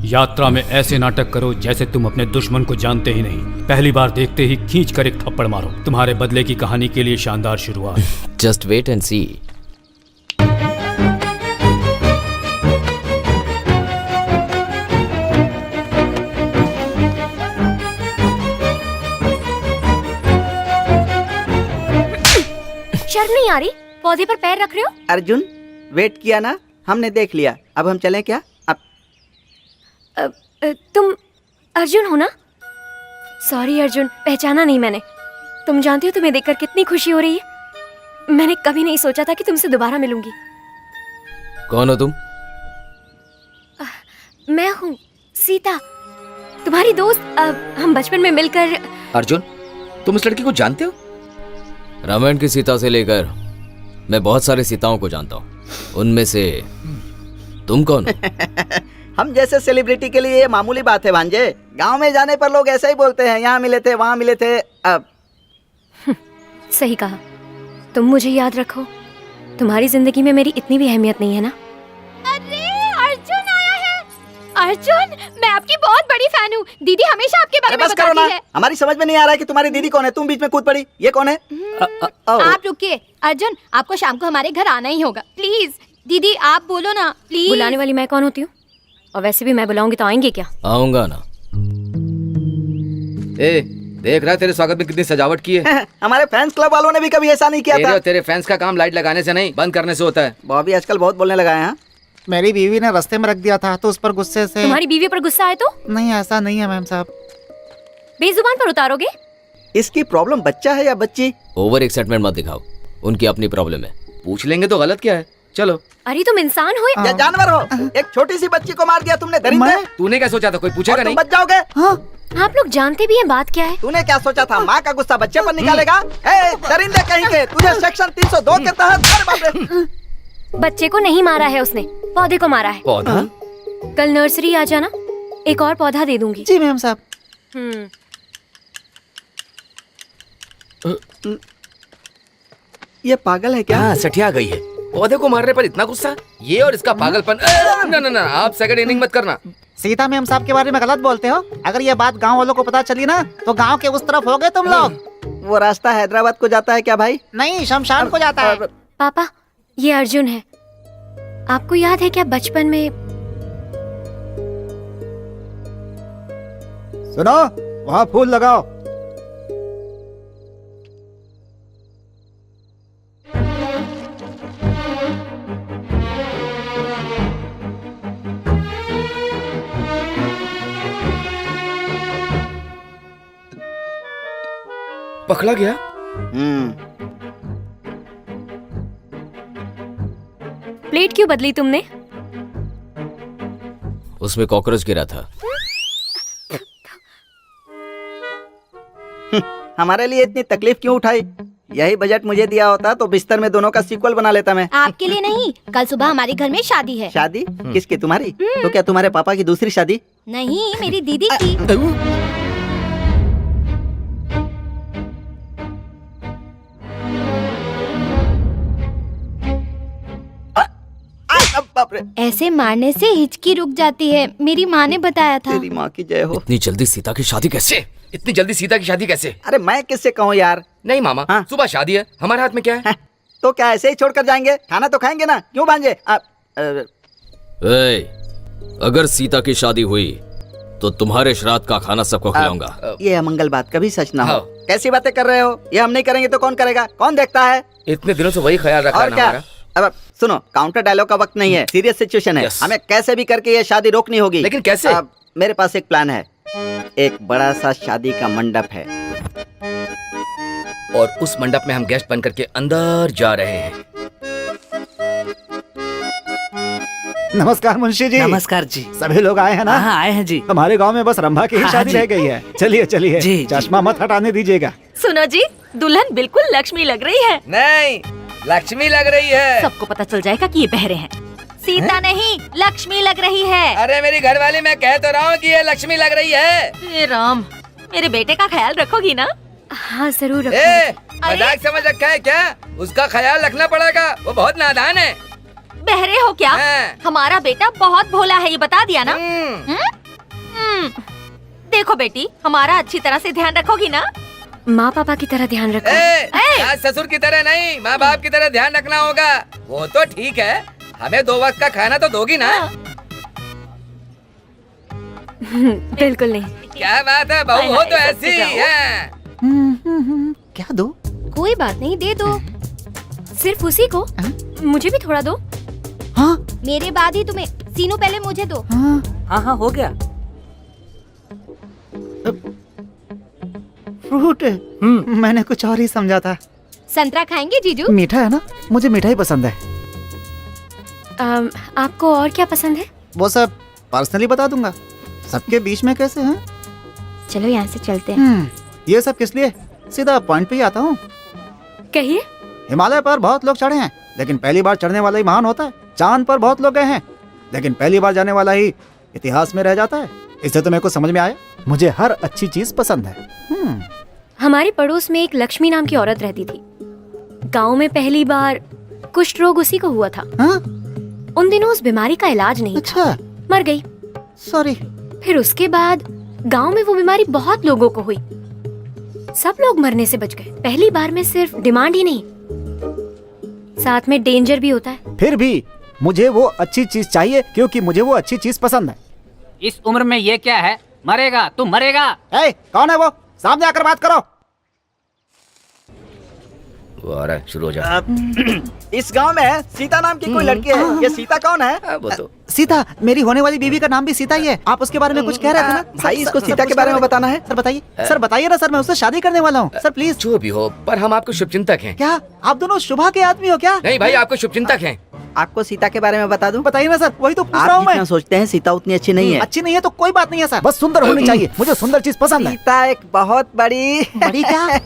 यात्रा में ऐसे नाटक करो जैसे तुम अपने दुश्मन को जानते ही नहीं। पहली बार देखते ही खींच कर एक थप्पड़ मारो। तुम्हारे बदले की कहानी के लिए शानदार शुरुआत। जस्ट वेट एंड सी। शर्म नहीं आ रही? पौधे पर पैर रख रहे हो? अर्जुन, वेट किया ना, हमने देख लिया। अब हम चलें क्या? अब तुम अर्जुन हो ना? सॉरी अर्जुन, पहचाना नहीं मैंने। तुम जानती हो तुम्हें देखकर कितनी खुशी हो रही है। मैंने कभी नहीं सोचा था कि तुमसे दोबारा मिलूंगी। कौन हो तुम? मैं हूँ सीता, तुम्हारी दोस्त। हम बचपन में मिलकर। अर्जुन, तुम इस लड़की को जानते हो? रामायण की सीता से लेकर मैं बहुत सारे सीताओं को जानता हूँ, उनमें से तुम कौन हो? हम जैसे सेलिब्रिटी के लिए ये मामूली बात है भांजे। गांव में जाने पर लोग ऐसा ही बोलते हैं, यहाँ मिले थे, वहाँ मिले थे। अब सही कहा, तुम मुझे याद रखो। तुम्हारी जिंदगी में मेरी इतनी भी अहमियत नहीं है ना? अरे अर्जुन आया है। अर्जुन, मैं आपकी बहुत बड़ी फैन हूँ। दीदी हमेशा आपके बारे में बस करो बताती ना, है। हमारी समझ में नहीं आ रहा है कि तुम्हारी दीदी कौन है। तुम बीच में कूद पड़ी, ये कौन है? आप रुकिए। अर्जुन, आपको शाम को हमारे घर आना ही होगा। प्लीज दीदी, आप बोलो ना प्लीज। बुलाने वाली मैं कौन होती हूँ? और वैसे भी मैं बुलाऊंगी तो आएंगे क्या? आऊंगा ना। ए, देख रहा है तेरे स्वागत में कितनी सजावट की है। हमारे फैंस क्लब वालों ने भी कभी ऐसा नहीं किया तेरे था। और तेरे फैंस का काम लाइट लगाने से नहीं, बंद करने से होता है। बॉबी आजकल बहुत बोलने लगा है। हाँ? मेरी बीवी ने रास्ते में रख दिया था तो उस पर गुस्से से। तुम्हारी बीवी पर गुस्सा आए तो नहीं, ऐसा नहीं है मैम साहब। बेजुबान पर उतारोगे? इसकी प्रॉब्लम बच्चा है या बच्ची? ओवर एक्साइटमेंट मत दिखाओ, उनकी अपनी प्रॉब्लम है। पूछ लेंगे तो गलत क्या है? चलो। अरे तुम इंसान हो या जानवर हो? एक छोटी सी बच्ची को मार दिया तुमने, दरिंदे। तूने क्या सोचा था कोई पूछेगा और तुम नहीं? बच जाओगे। आप लोग जानते भी हैं बात क्या है? तूने क्या सोचा था, माँ का गुस्सा बच्चे पर निकालेगा? ए, दरिंदे कहीं के, तुझे सेक्शन 302 के तहत। अरे बाप रे! बच्चे को नहीं मारा है उसने, पौधे को मारा है। पौधा? कल नर्सरी आ जाना, एक और पौधा दे दूंगी। जी मैम साहब। ये पागल है क्या? हाँ, सठिया गई है। पौधे को मारने पर इतना गुस्सा? ये और इसका पागलपन। ना ना ना, आप सेकंड इनिंग मत करना। सीता मैम साहब के बारे में गलत बोलते हो। अगर ये बात गांव वालों को पता चली ना तो गांव के उस तरफ हो गए तुम लोग। वो रास्ता हैदराबाद को जाता है क्या भाई? नहीं, शमशान को जाता है। पापा, ये अर्जुन है। आपको याद है क्या बचपन में? सुनो, वहाँ फूल लगाओ। पकड़ा गया। प्लेट क्यों बदली तुमने? उसमें कॉकरोच गिरा था। हमारे लिए इतनी तकलीफ क्यों उठाई? यही बजट मुझे दिया होता तो बिस्तर में दोनों का सीक्वल बना लेता मैं। आपके लिए नहीं, कल सुबह हमारे घर में शादी है। शादी? किसकी? तुम्हारी? तो क्या तुम्हारे पापा की दूसरी शादी? नहीं, मेरी दीदी की। बाप रे। ऐसे मारने से हिचकी रुक जाती है, मेरी माँ ने बताया था। तेरी माँ की जय हो। इतनी जल्दी सीता की शादी कैसे? इतनी जल्दी सीता की शादी कैसे? अरे मैं किससे कहूँ यार? नहीं मामा, हाँ? सुबह शादी है, हमारे हाथ में क्या है? तो क्या ऐसे ही छोड़कर जाएंगे? खाना तो खाएंगे ना, क्यों भांजे? अगर सीता की शादी हुई तो तुम्हारे श्राद्ध का खाना सबको खिलाऊंगा। ये अमंगल बात कभी सच ना हो। हाँ। कैसी बातें कर रहे हो? ये हम नहीं करेंगे तो कौन करेगा? कौन देखता है? इतने दिनों से वही ख्याल रखा है और ना क्या? हमारा। अब सुनो, काउंटर डायलॉग का वक्त नहीं है, सीरियस सिचुएशन है। Yes. हमें कैसे भी करके ये शादी रोकनी होगी। लेकिन कैसे? अब मेरे पास एक प्लान है। एक बड़ा सा शादी का मंडप है और उस मंडप में हम गेस्ट बन करके अंदर जा रहे हैं। नमस्कार मुंशी जी। नमस्कार जी। सभी लोग आए हैं ना? हाँ आए हैं जी। हमारे गांव में बस रंभा की ही हाँ, शादी जी। रह गई है। चलिए चलिए, जी, जी। चश्मा मत हटाने दीजिएगा। सुनो जी, दुल्हन बिल्कुल लक्ष्मी लग रही है। नहीं, लक्ष्मी लग रही है। सबको पता चल जाएगा कि ये बहरे हैं। सीता नहीं, लक्ष्मी लग रही है। अरे मेरी घरवाली, मैं कह तो रहा हूँ कि ये लक्ष्मी लग रही है। हे राम, मेरे बेटे का ख्याल रखोगी ना? हाँ जरूर ए, रखूंगी। मजाक समझ रखा है क्या? उसका ख्याल रखना पड़ेगा, वो बहुत नादान है। बहरे हो क्या? हाँ। हमारा बेटा बहुत भोला है, ये बता दिया ना? हम्म। देखो बेटी, हमारा अच्छी तरह से ध्यान रखोगी ना? माँ पापा की तरह ध्यान रखो। सास ससुर की तरह नहीं, माँ बाप की तरह ध्यान रखना होगा। वो तो ठीक है, हमें 2 वक्त का खाना तो दोगी ना? बिल्कुल नहीं। क्या बात है, बहू हो तो ऐसी है। क्या दो? कोई बात नहीं, दे दो। सिर्फ उसी को? मुझे भी थोड़ा दो। हाँ मेरे बाद ही तुम्हें। सीनू पहले मुझे दो। हाँ। हाँ हाँ हो गया। फ्रूट? मैंने कुछ और ही समझा था। संतरा खाएंगे जीजू? मीठा है ना? मुझे मिठाई पसंद है। आपको और क्या पसंद है? वो सब पर्सनली बता दूंगा। सबके बीच में कैसे हैं? चलो यहाँ से चलते हैं। ये सब किस लिए? सीधा पॉइंट पे ही आता हूँ। कहिए। हिमालय पर बहुत लोग चढ़े हैं, लेकिन पहली बार चढ़ने वाला ही महान होता है। चांद पर बहुत लोग गए हैं, लेकिन पहली बार जाने वाला ही इतिहास में रह जाता है। इससे तुम्हें कुछ समझ में आया? मुझे हर अच्छी चीज पसंद है। हमारे पड़ोस में एक लक्ष्मी नाम की औरत रहती थी। गांव में पहली बार कुष्ठ रोग उसी को हुआ था। हाँ? उन दिनों उस बीमारी का इलाज नहीं अच्छा। था, मर गई। सॉरी। फिर उसके बाद गांव में वो बीमारी बहुत लोगों को हुई। सब लोग मरने से बच गए। पहली बार में सिर्फ डिमांड ही नहीं, साथ में डेंजर भी होता है। फिर भी मुझे वो अच्छी चीज चाहिए, क्योंकि मुझे वो अच्छी चीज पसंद है। इस उम्र में ये क्या है? मरेगा, तू मरेगा। ए, कौन है वो? सामने आकर बात करो। वो आ रहा है, शुरू हो जा। इस गांव में सीता नाम की कोई लड़की है। ये सीता कौन है? वो तो सीता, मेरी होने वाली बीवी का नाम भी सीता ही है। आप उसके बारे में कुछ कह रहे थे ना? भाई, इसको सीता के बारे में बताना है। सर बताइए, सर बताइए ना सर, मैं उससे शादी करने वाला हूँ। Sir please. जो भी हो, पर हम आपको शुभचिंतक हैं। क्या आप दोनों शुभा के आदमी हो क्या? नहीं भाई, आपको शुभचिंतक हैं। आपको सीता के बारे में बता दूं? बताइए ना सर, वही तो पूछ आप रहा हूँ मैं। जितना सोचते हैं सीता उतनी अच्छी नहीं है। अच्छी नहीं है तो कोई बात नहीं है सर, बस सुंदर होनी चाहिए। मुझे सुंदर चीज पसंद है। सीता एक बहुत बड़ी क्या?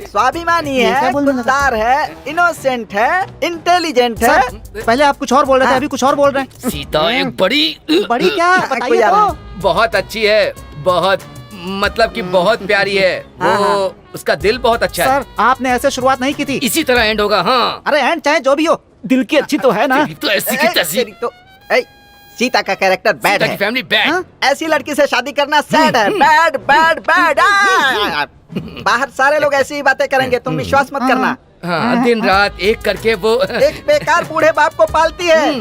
स्वाभिमानी ये क्या है, बोल रहे हैं? खुददार है, इनोसेंट है, इंटेलिजेंट है। सर पहले आप कुछ और बोल रहे थे, अभी कुछ और बोल रहे हैं। सीता एक बड़ी बड़ी क्या? बताइए तो। बहुत अच्छी है, बहुत, मतलब कि बहुत प्यारी है। वो उसका दिल बहुत अच्छा है। सर आपने ऐसे शुरुआत नहीं की थी। इसी तरह एंड होगा। हाँ, अरे एंड चाहे जो भी हो, दिल की अच्छी तो है ना। तो ऐसी की तैसी। सीता का कैरेक्टर बैड सीता की है। Family bad. ऐसी लड़की से शादी करना सैड है। Bad bad bad. बाहर सारे लोग ऐसी ही बातें करेंगे, तुम विश्वास मत करना। हाँ, दिन रात एक करके वो एक बेकार बूढ़े बाप को पालती है,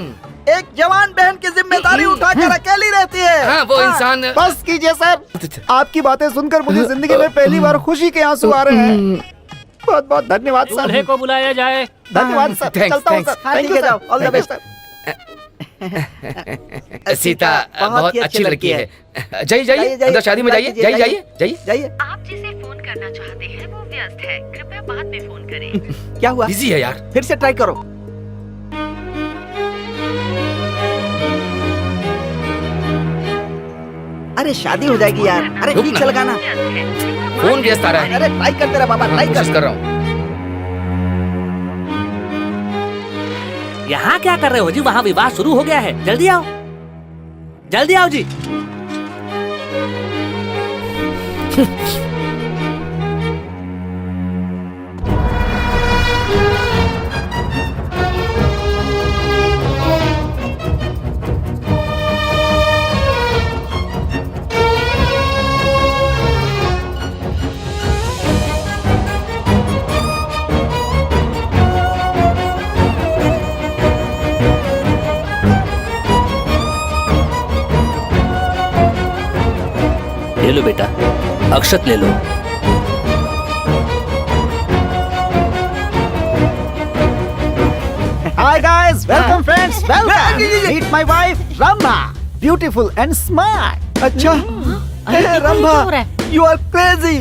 एक जवान बहन की जिम्मेदारी उठाकर अकेली रहती है। हाँ, वो इंसान। बस कीजिए सर, आपकी बातें सुनकर मुझे जिंदगी में पहली बार खुशी के आंसू आ रहे हैं। बहुत बहुत धन्यवाद सर। दूल्हे को बुलाया जाए। धन्यवाद सर। Thanks, चलता हूँ thanks. सर। हाँ, थैंक ठीक यू है, सर। जाओ। All the best. सीता बहुत अच्छी लड़की है। जाइए जाइए, जाइए, अंदर शादी में जाइए, जाइए, जाइए जाइए जाइए। जाइए। आप जिसे फोन करना चाहते हैं वो व्यस्त है, कृपया बाद में फोन करें। क्या हुआ? बिजी है यार। फिर से ट्राई करो। अरे शादी हो जाएगी यार। अरे रुक ठीक ना। से लगाना। फोन व्यस्त आ रहा है। अरे ट्राई करते रहा बाबा, ट्राई कोशिश कर। कर रहा हूँ। यहाँ क्या कर रहे हो जी? वहाँ विवाह शुरू हो गया है, जल्दी आओ, जल्दी आओ जी। ले लो बेटा, अक्षत ले लो। Hi guys, welcome friends, welcome. Meet my wife Rambha, beautiful and smart. अच्छा रंभा, यू आर क्रेजी।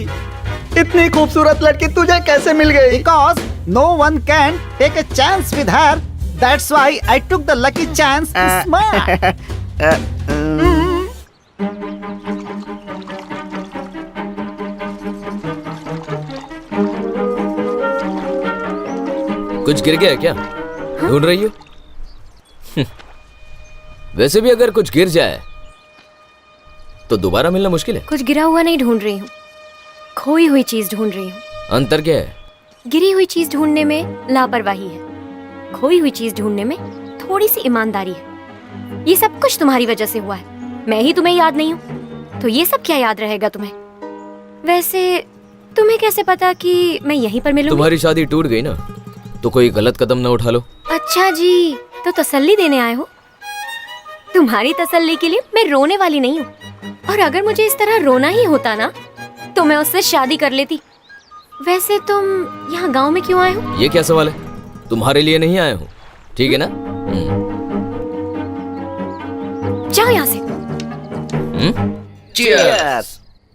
इतनी खूबसूरत लड़की तुझे कैसे मिल गई? Because no one can take a chance with her. That's why I took the lucky chance. Smart. कुछ गिर गया है क्या? ढूंढ रही हो? वैसे भी अगर कुछ गिर जाए तो दोबारा मिलना मुश्किल है। कुछ गिरा हुआ नहीं ढूंढ रही हूँ, खोई हुई चीज ढूंढ रही हूँ। अंतर क्या है? गिरी हुई चीज ढूंढने में लापरवाही है, खोई हुई चीज ढूंढने में थोड़ी सी ईमानदारी है। ये सब कुछ तुम्हारी वजह से हुआ है, मैं ही तुम्हें याद नहीं हूँ, तो ये सब क्या याद रहेगा तुम्हें? वैसे तुम्हें कैसे पता कि मैं यहीं पर मिलूंगी? तुम्हारी शादी टूट गई ना, तो कोई गलत कदम ना उठा लो। अच्छा जी, तो तसल्ली देने आए हो? तुम्हारी तसल्ली के लिए मैं रोने वाली नहीं हूँ, और अगर मुझे इस तरह रोना ही होता ना तो मैं उससे शादी कर लेती। वैसे तुम यहाँ गांव में क्यों आए हो? ये क्या सवाल है? तुम्हारे लिए नहीं आया हूँ, ठीक है ना? जाओ यहाँ से। Cheers।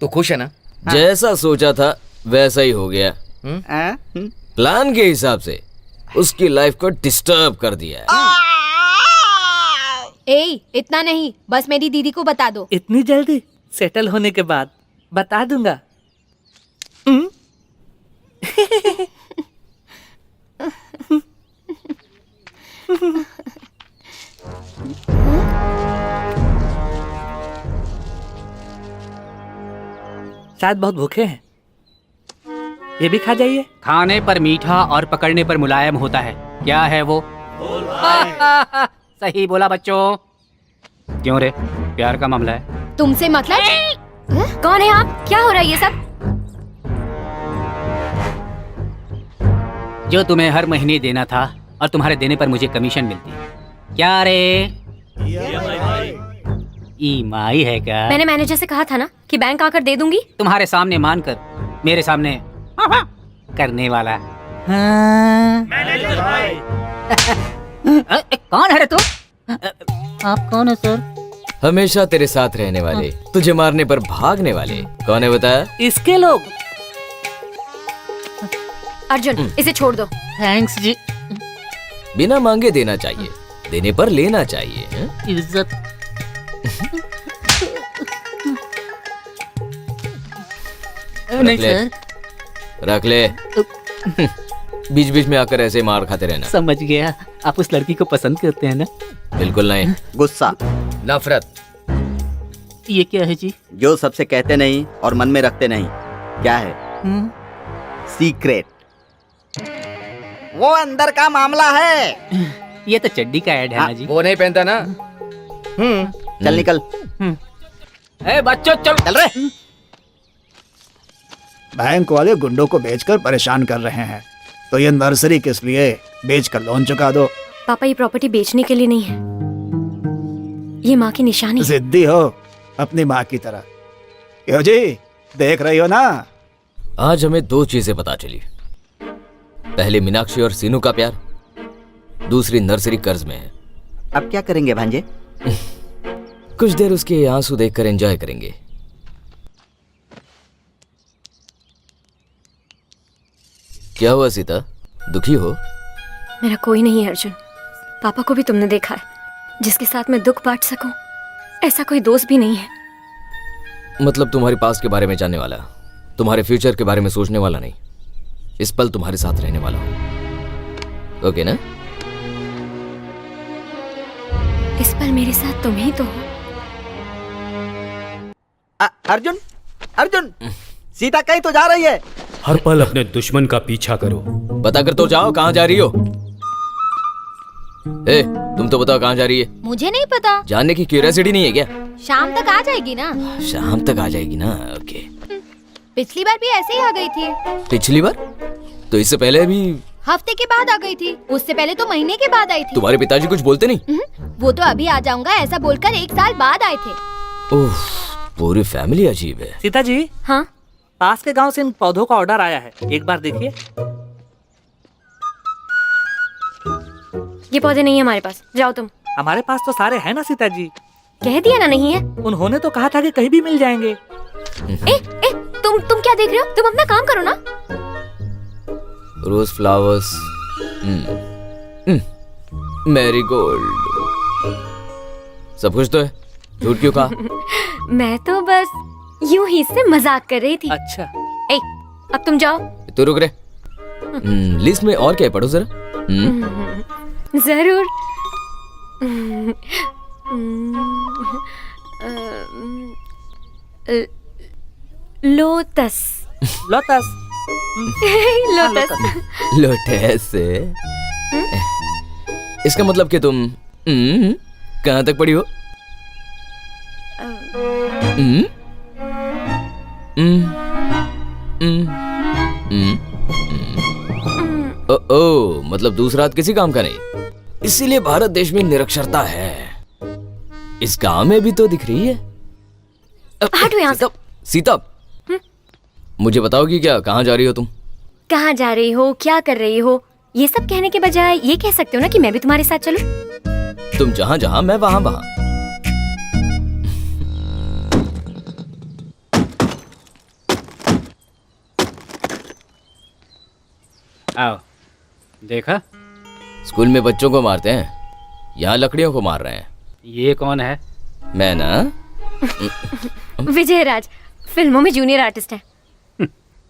तो खुश है ना? जैसा सोचा था वैसा ही हो गया। प्लान के हिसाब से उसकी लाइफ को डिस्टर्ब कर दिया है। ए, इतना नहीं, बस मेरी दीदी को बता दो। इतनी जल्दी? सेटल होने के बाद बता दूंगा। शायद बहुत भूखे हैं, ये भी खा जाइए। खाने पर मीठा और पकड़ने पर मुलायम होता है। क्या है वो? सही बोला बच्चों। क्यों रे, प्यार का मामला है? तुमसे मतलब? कौन है आप? क्या हो रहा है ये सब? जो तुम्हें हर महीने देना था और तुम्हारे देने पर मुझे कमीशन मिलती। क्या रे? ईएमआई है क्या? मैंने मैनेजर से कहा था ना कि बैंक आकर दे दूंगी। तुम्हारे सामने मानकर मेरे सामने करने वाला। कौन है रे तू? आप कौन है सर? हमेशा तेरे साथ रहने वाले, तुझे मारने पर भागने वाले। कौन है बताया? इसके लोग। अर्जुन, इसे छोड़ दो। थैंक्स जी। बिना मांगे देना चाहिए, देने पर लेना चाहिए। इज्जत। रख ले, रख ले। बीच बीच में आकर ऐसे मार खाते रहना। समझ गया, आप उस लड़की को पसंद करते हैं ना? बिल्कुल नहीं। गुस्सा, नफरत। ये क्या है जी? जो सबसे कहते नहीं और मन में रखते नहीं। क्या है? सीक्रेट। वो अंदर का मामला है। ये तो चड्डी का ऐड है ना जी। वो नहीं पहनता ना। चल निकल। ए बच्चों चल। चल रहे। बैंक वाले गुंडों को बेचकर परेशान कर रहे हैं, तो ये नर्सरी किस लिए? बेचकर लोन चुका दो। पापा, ये प्रॉपर्टी बेचने के लिए नहीं है, ये माँ की निशानी है। जिद्दी हो अपनी माँ की तरह। क्यों जी, देख रही हो ना? आज हमें दो चीजें पता चली। पहले मीनाक्षी और सीनू का प्यार, दूसरी नर्सरी कर्ज में है। अब क्या करेंगे भांजे? कुछ देर उसके आंसू देखकर एंजॉय करेंगे। क्या हुआ सीता, दुखी हो? मेरा कोई नहीं है अर्जुन। पापा को भी तुमने देखा है, जिसके साथ मैं दुख बांट सकूं ऐसा कोई दोस्त भी नहीं है। मतलब तुम्हारे पास के बारे में जानने वाला, तुम्हारे फ्यूचर के बारे में सोचने वाला नहीं, इस पल तुम्हारे साथ रहने वाला हूं। ओके ना? इस पल मेरे साथ तुम ही तो हो। अर्जुन, अर्जुन, सीता कहीं तो जा रही है। हर पल अपने दुश्मन का पीछा करो। बताकर तो जाओ कहाँ जा रही हो। ए, तुम तो बताओ कहाँ जा रही है। मुझे नहीं पता। जानने की क्यूरियोसिटी नहीं है क्या? शाम तक आ जाएगी ना। शाम तक आ जाएगी ना, ओके। पिछली बार भी ऐसे ही आ गई थी। पिछली बार? तो इससे पहले भी? हफ्ते के बाद आ गई थी। उससे पहले तो महीने के बाद आई थी। तुम्हारे पिताजी कुछ बोलते नहीं? वो तो अभी आ जाऊंगा ऐसा बोलकर 1 साल बाद आए थे। ओह, पूरी फैमिली अजीब है। सीता जी, हाँ, पास के गांव से इन पौधों का ऑर्डर आया है, एक बार देखिए। ये पौधे नहीं है हमारे पास, जाओ तुम। हमारे पास तो सारे हैं ना सीता जी। कह दिया ना नहीं है। उन्होंने तो कहा था कि कहीं भी मिल जाएंगे। तुम क्या देख रहे हो? तुम अपना काम करो ना। रोज फ्लावर्स, मैरीगोल्ड, सब कुछ तो है, झूठ क्यों कहा? मैं तो बस यूं ही से मजाक कर रही थी। अच्छा। अब तुम जाओ। तू रुक रे। लिस्ट में और क्या है, पढ़ो जरा। जरूर। लोटस। लोटस। लोटस। लोटस। इसका मतलब कि तुम कहाँ तक पढ़ी हो? ओ, मतलब दूसरा हाथ किसी काम का नहीं, इसीलिए भारत देश में निरक्षरता है। इस गांव में भी तो दिख रही है। हटो यहाँ से। सीता, मुझे बताओगी क्या, कहाँ जा रही हो तुम? कहाँ जा रही हो, क्या कर रही हो, ये सब कहने के बजाय ये कह सकते हो ना कि मैं भी तुम्हारे साथ चलूं। तुम जहाँ जहाँ, मैं वहाँ वहाँ। आओ, देखा? स्कूल में बच्चों को मारते हैं, यहाँ लकड़ियों को मार रहे हैं। ये कौन है? मैं ना विजय राज, फिल्मों में जूनियर आर्टिस्ट है।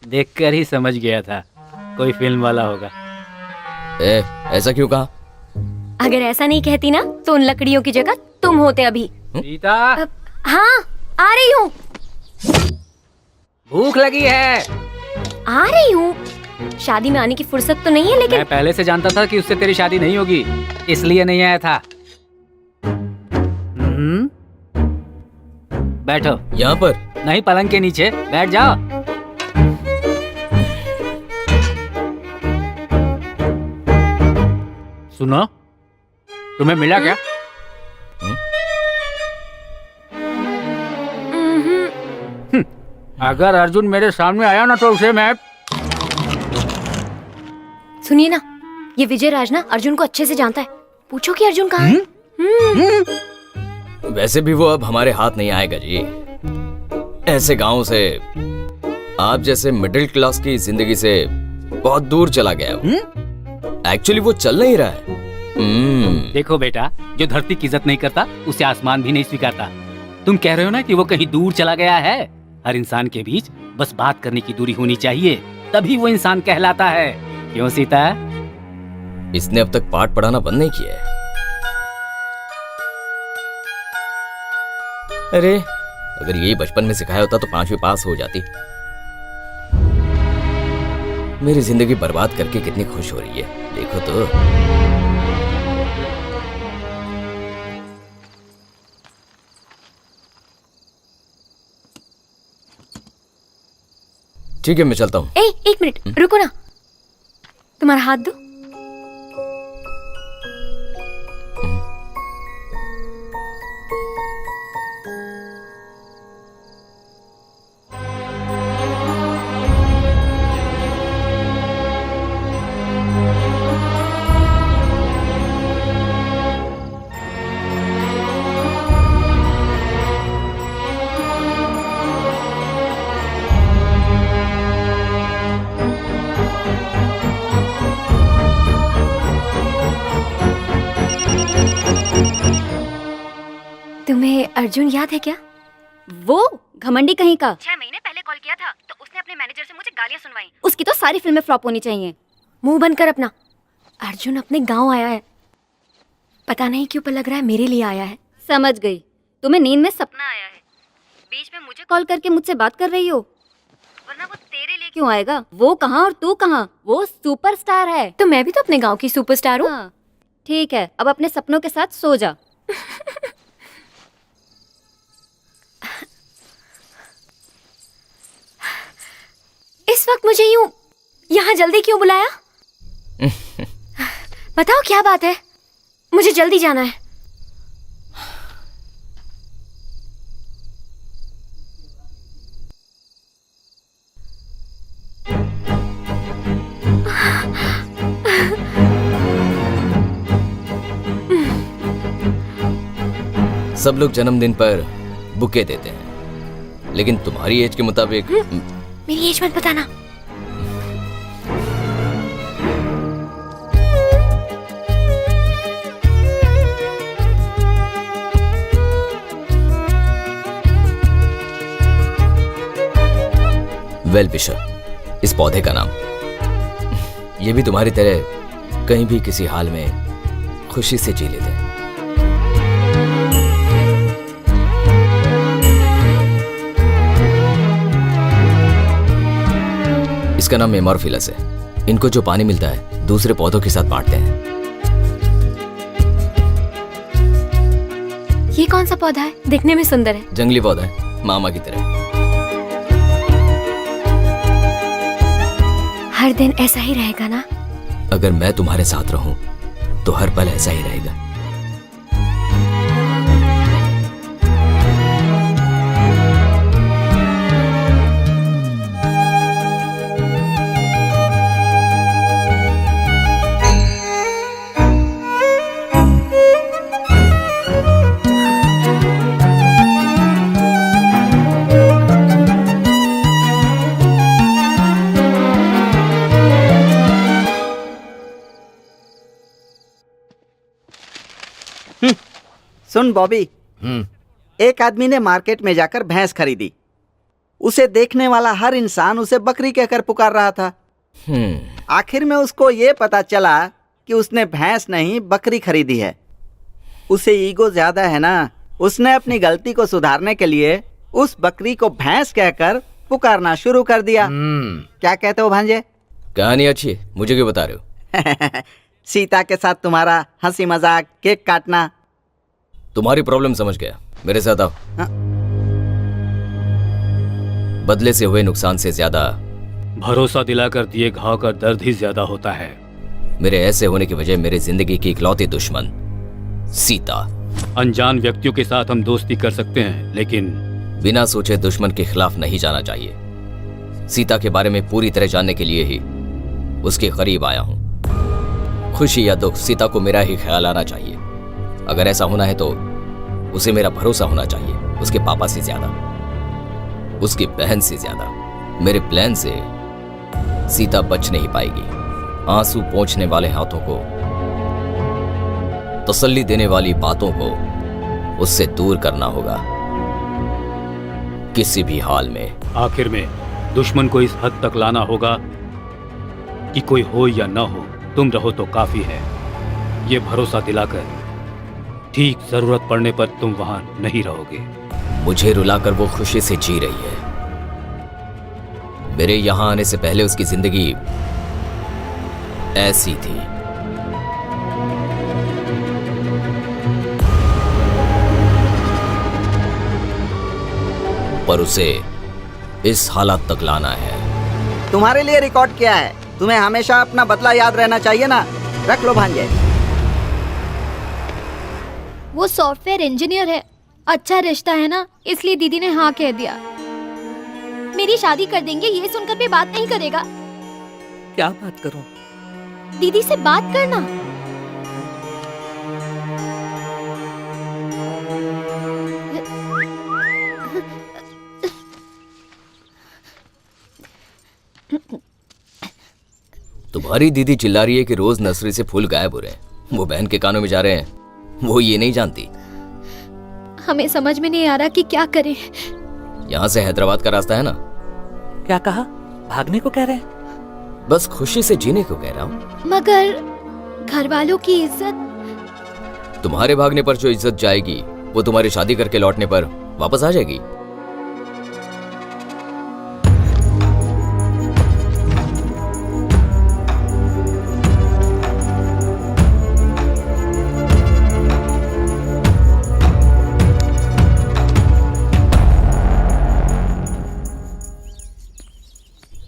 देखकर ही समझ गया था कोई फिल्म वाला होगा। ऐसा क्यों कहा? अगर ऐसा नहीं कहती ना तो उन लकड़ियों की जगह तुम होते अभी। सीता, हाँ, आ रही हूँ। भूख लगी है। आ रही हूँ। शादी में आने की फुर्सत तो नहीं है, लेकिन मैं पहले से जानता था कि उससे तेरी शादी नहीं होगी, इसलिए नहीं आया था। बैठो। यहाँ पर नहीं, पलंग के नीचे बैठ जाओ। सुनो, तुम्हें मिला क्या? अगर अर्जुन मेरे सामने आया ना तो उसे मैं... सुनिए ना, ये विजय राज ना अर्जुन को अच्छे से जानता है। पूछो कि अर्जुन कहाँ है। वैसे भी वो अब हमारे हाथ नहीं आएगा जी। ऐसे गांव से, आप जैसे मिडिल क्लास की जिंदगी से बहुत दूर चला गया वो। एक्चुअली वो चल नहीं रहा है। देखो बेटा, जो धरती की इज्जत नहीं करता उसे आसमान भी नहीं स्वीकारता। तुम कह रहे हो ना कि वो कहीं दूर चला गया है। हर इंसान के बीच बस बात करने की दूरी होनी चाहिए, तभी वो इंसान कहलाता है। क्यों सीता? इसने अब तक पाठ पढ़ाना बंद नहीं किया है। अरे, अगर यही बचपन में सिखाया होता तो 5वीं पास हो जाती। मेरी जिंदगी बर्बाद करके कितनी खुश हो रही है, देखो तो। ठीक है, मैं चलता हूँ। एक मिनट रुको ना, तुम्हारा हाथ दो। अर्जुन याद है क्या? वो घमंडी कहीं का। 6 महीने पहले कॉल किया था तो उसने अपने मैनेजर से मुझे गालियां सुनवाई। उसकी तो सारी फिल्में फ्लॉप होनी चाहिए। मुंह बंद कर अपना। अर्जुन अपने गांव आया है। पता नहीं क्यों पर लग रहा है मेरे लिए आया है। समझ गई, तुम्हें नींद में सपना आया है, बीच में मुझे कॉल करके मुझसे बात कर रही हो, वरना वो तेरे लिए क्यों आएगा? वो कहाँ और तू कहाँ? वो सुपरस्टार है। तो मैं भी तो अपने गांव की सुपरस्टार हूँ। हाँ, ठीक है, अब अपने सपनों के साथ सो जा। इस वक्त मुझे यूं यहाँ जल्दी क्यों बुलाया? बताओ क्या बात है? मुझे जल्दी जाना है। सब लोग जन्मदिन पर बुके देते हैं, लेकिन तुम्हारी एज के मुताबिक मेरी एज मत बताना। वेल विशर, इस पौधे का नाम। ये भी तुम्हारी तरह कहीं भी किसी हाल में खुशी से जी लेते हैं। इसका नाम मेमोरफिलस है। इनको जो पानी मिलता है दूसरे पौधों के साथ बांटते हैं। ये कौन सा पौधा है? दिखने में सुंदर है। जंगली पौधा है, मामा की तरह। हर दिन ऐसा ही रहेगा ना? अगर मैं तुम्हारे साथ रहूं तो हर पल ऐसा ही रहेगा। सुन बॉबी, एक आदमी ने मार्केट में जाकर भैंस खरीदी। उसे देखने वाला हर इंसान उसे बकरी कहकर पुकार रहा था। आखिर में उसको ये पता चला कि उसने भैंस नहीं बकरी खरीदी है। उसे ईगो ज्यादा है ना, उसने अपनी गलती को सुधारने के लिए उस बकरी को भैंस कहकर पुकारना शुरू कर दिया। क्या कहते हो भांजे? कहानी अच्छी है, मुझे क्यों बता रहे हो? सीता के साथ तुम्हारा हंसी मजाक, केक काटना। तुम्हारी प्रॉब्लम समझ गया, मेरे साथ आओ। बदले से हुए नुकसान से ज्यादा भरोसा दिलाकर दिए घाव का दर्द ही ज्यादा होता है। मेरे ऐसे होने की वजह मेरे जिंदगी की इकलौती दुश्मन सीता। अनजान व्यक्तियों के साथ हम दोस्ती कर सकते हैं, लेकिन बिना सोचे दुश्मन के खिलाफ नहीं जाना चाहिए। सीता के बारे में पूरी तरह जानने के लिए ही उसके करीब आया हूं। खुशी या दुख, सीता को मेरा ही ख्याल आना चाहिए। अगर ऐसा होना है तो उसे मेरा भरोसा होना चाहिए, उसके पापा से ज्यादा, उसकी बहन से ज्यादा। मेरे प्लान से सीता बच नहीं पाएगी। आंसू पोंछने वाले हाथों को, तसल्ली देने वाली बातों को उससे दूर करना होगा किसी भी हाल में। आखिर में दुश्मन को इस हद तक लाना होगा कि कोई हो या न हो, तुम रहो तो काफी है। ये भरोसा दिलाकर ठीक जरूरत पड़ने पर तुम वहां नहीं रहोगे। मुझे रुलाकर वो खुशी से जी रही है। मेरे यहां आने से पहले उसकी जिंदगी ऐसी थी। पर उसे इस हालत तक लाना है। तुम्हारे लिए रिकॉर्ड किया है। तुम्हें हमेशा अपना बदला याद रहना चाहिए ना। रख लो भांजे। वो सॉफ्टवेयर इंजीनियर है, अच्छा रिश्ता है ना, इसलिए दीदी ने हाँ कह दिया। मेरी शादी कर देंगे ये सुनकर भी बात नहीं करेगा। क्या बात करूं? दीदी से बात करना। तुम्हारी दीदी चिल्ला रही है कि रोज नर्सरी से फूल गायब हो रहे हैं। वो बहन के कानों में जा रहे हैं, वो ये नहीं जानती। हमें समझ में नहीं आ रहा कि क्या करें। यहाँ से हैदराबाद का रास्ता है ना? क्या कहा? भागने को कह रहे हैं? बस खुशी से जीने को कह रहा हूँ। मगर घर वालों की इज्जत। तुम्हारे भागने पर जो इज्जत जाएगी वो तुम्हारी शादी करके लौटने पर वापस आ जाएगी।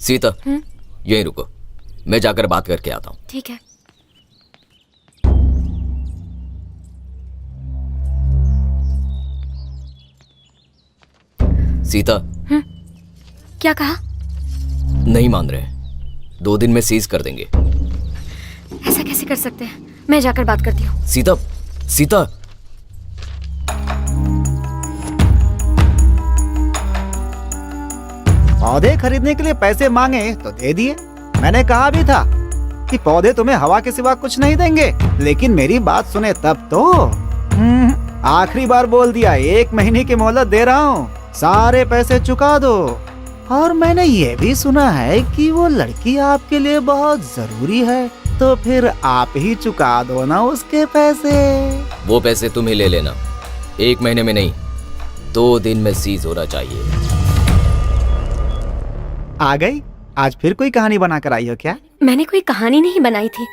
सीता, यहीं रुको, मैं जाकर बात करके आता हूँ। ठीक है। सीता। क्या कहा? नहीं मान रहे, 2 दिन में सीज कर देंगे। ऐसा कैसे कर सकते हैं? मैं जाकर बात करती हूँ। सीता, सीता। पौधे खरीदने के लिए पैसे मांगे तो दे दिए। मैंने कहा भी था कि पौधे तुम्हें हवा के सिवा कुछ नहीं देंगे, लेकिन मेरी बात सुने तब तो। आखिरी बार बोल दिया, 1 महीने की मोहलत दे रहा हूँ, सारे पैसे चुका दो। और मैंने ये भी सुना है कि वो लड़की आपके लिए बहुत जरूरी है, तो फिर आप ही चुका दो ना उसके पैसे। वो पैसे तुम ही ले लेना, 1 महीने में नहीं, 2 दिन में सीज होना चाहिए। आ गई? आज फिर कोई कहानी बनाकर आई हो क्या? मैंने कोई कहानी नहीं बनाई थी,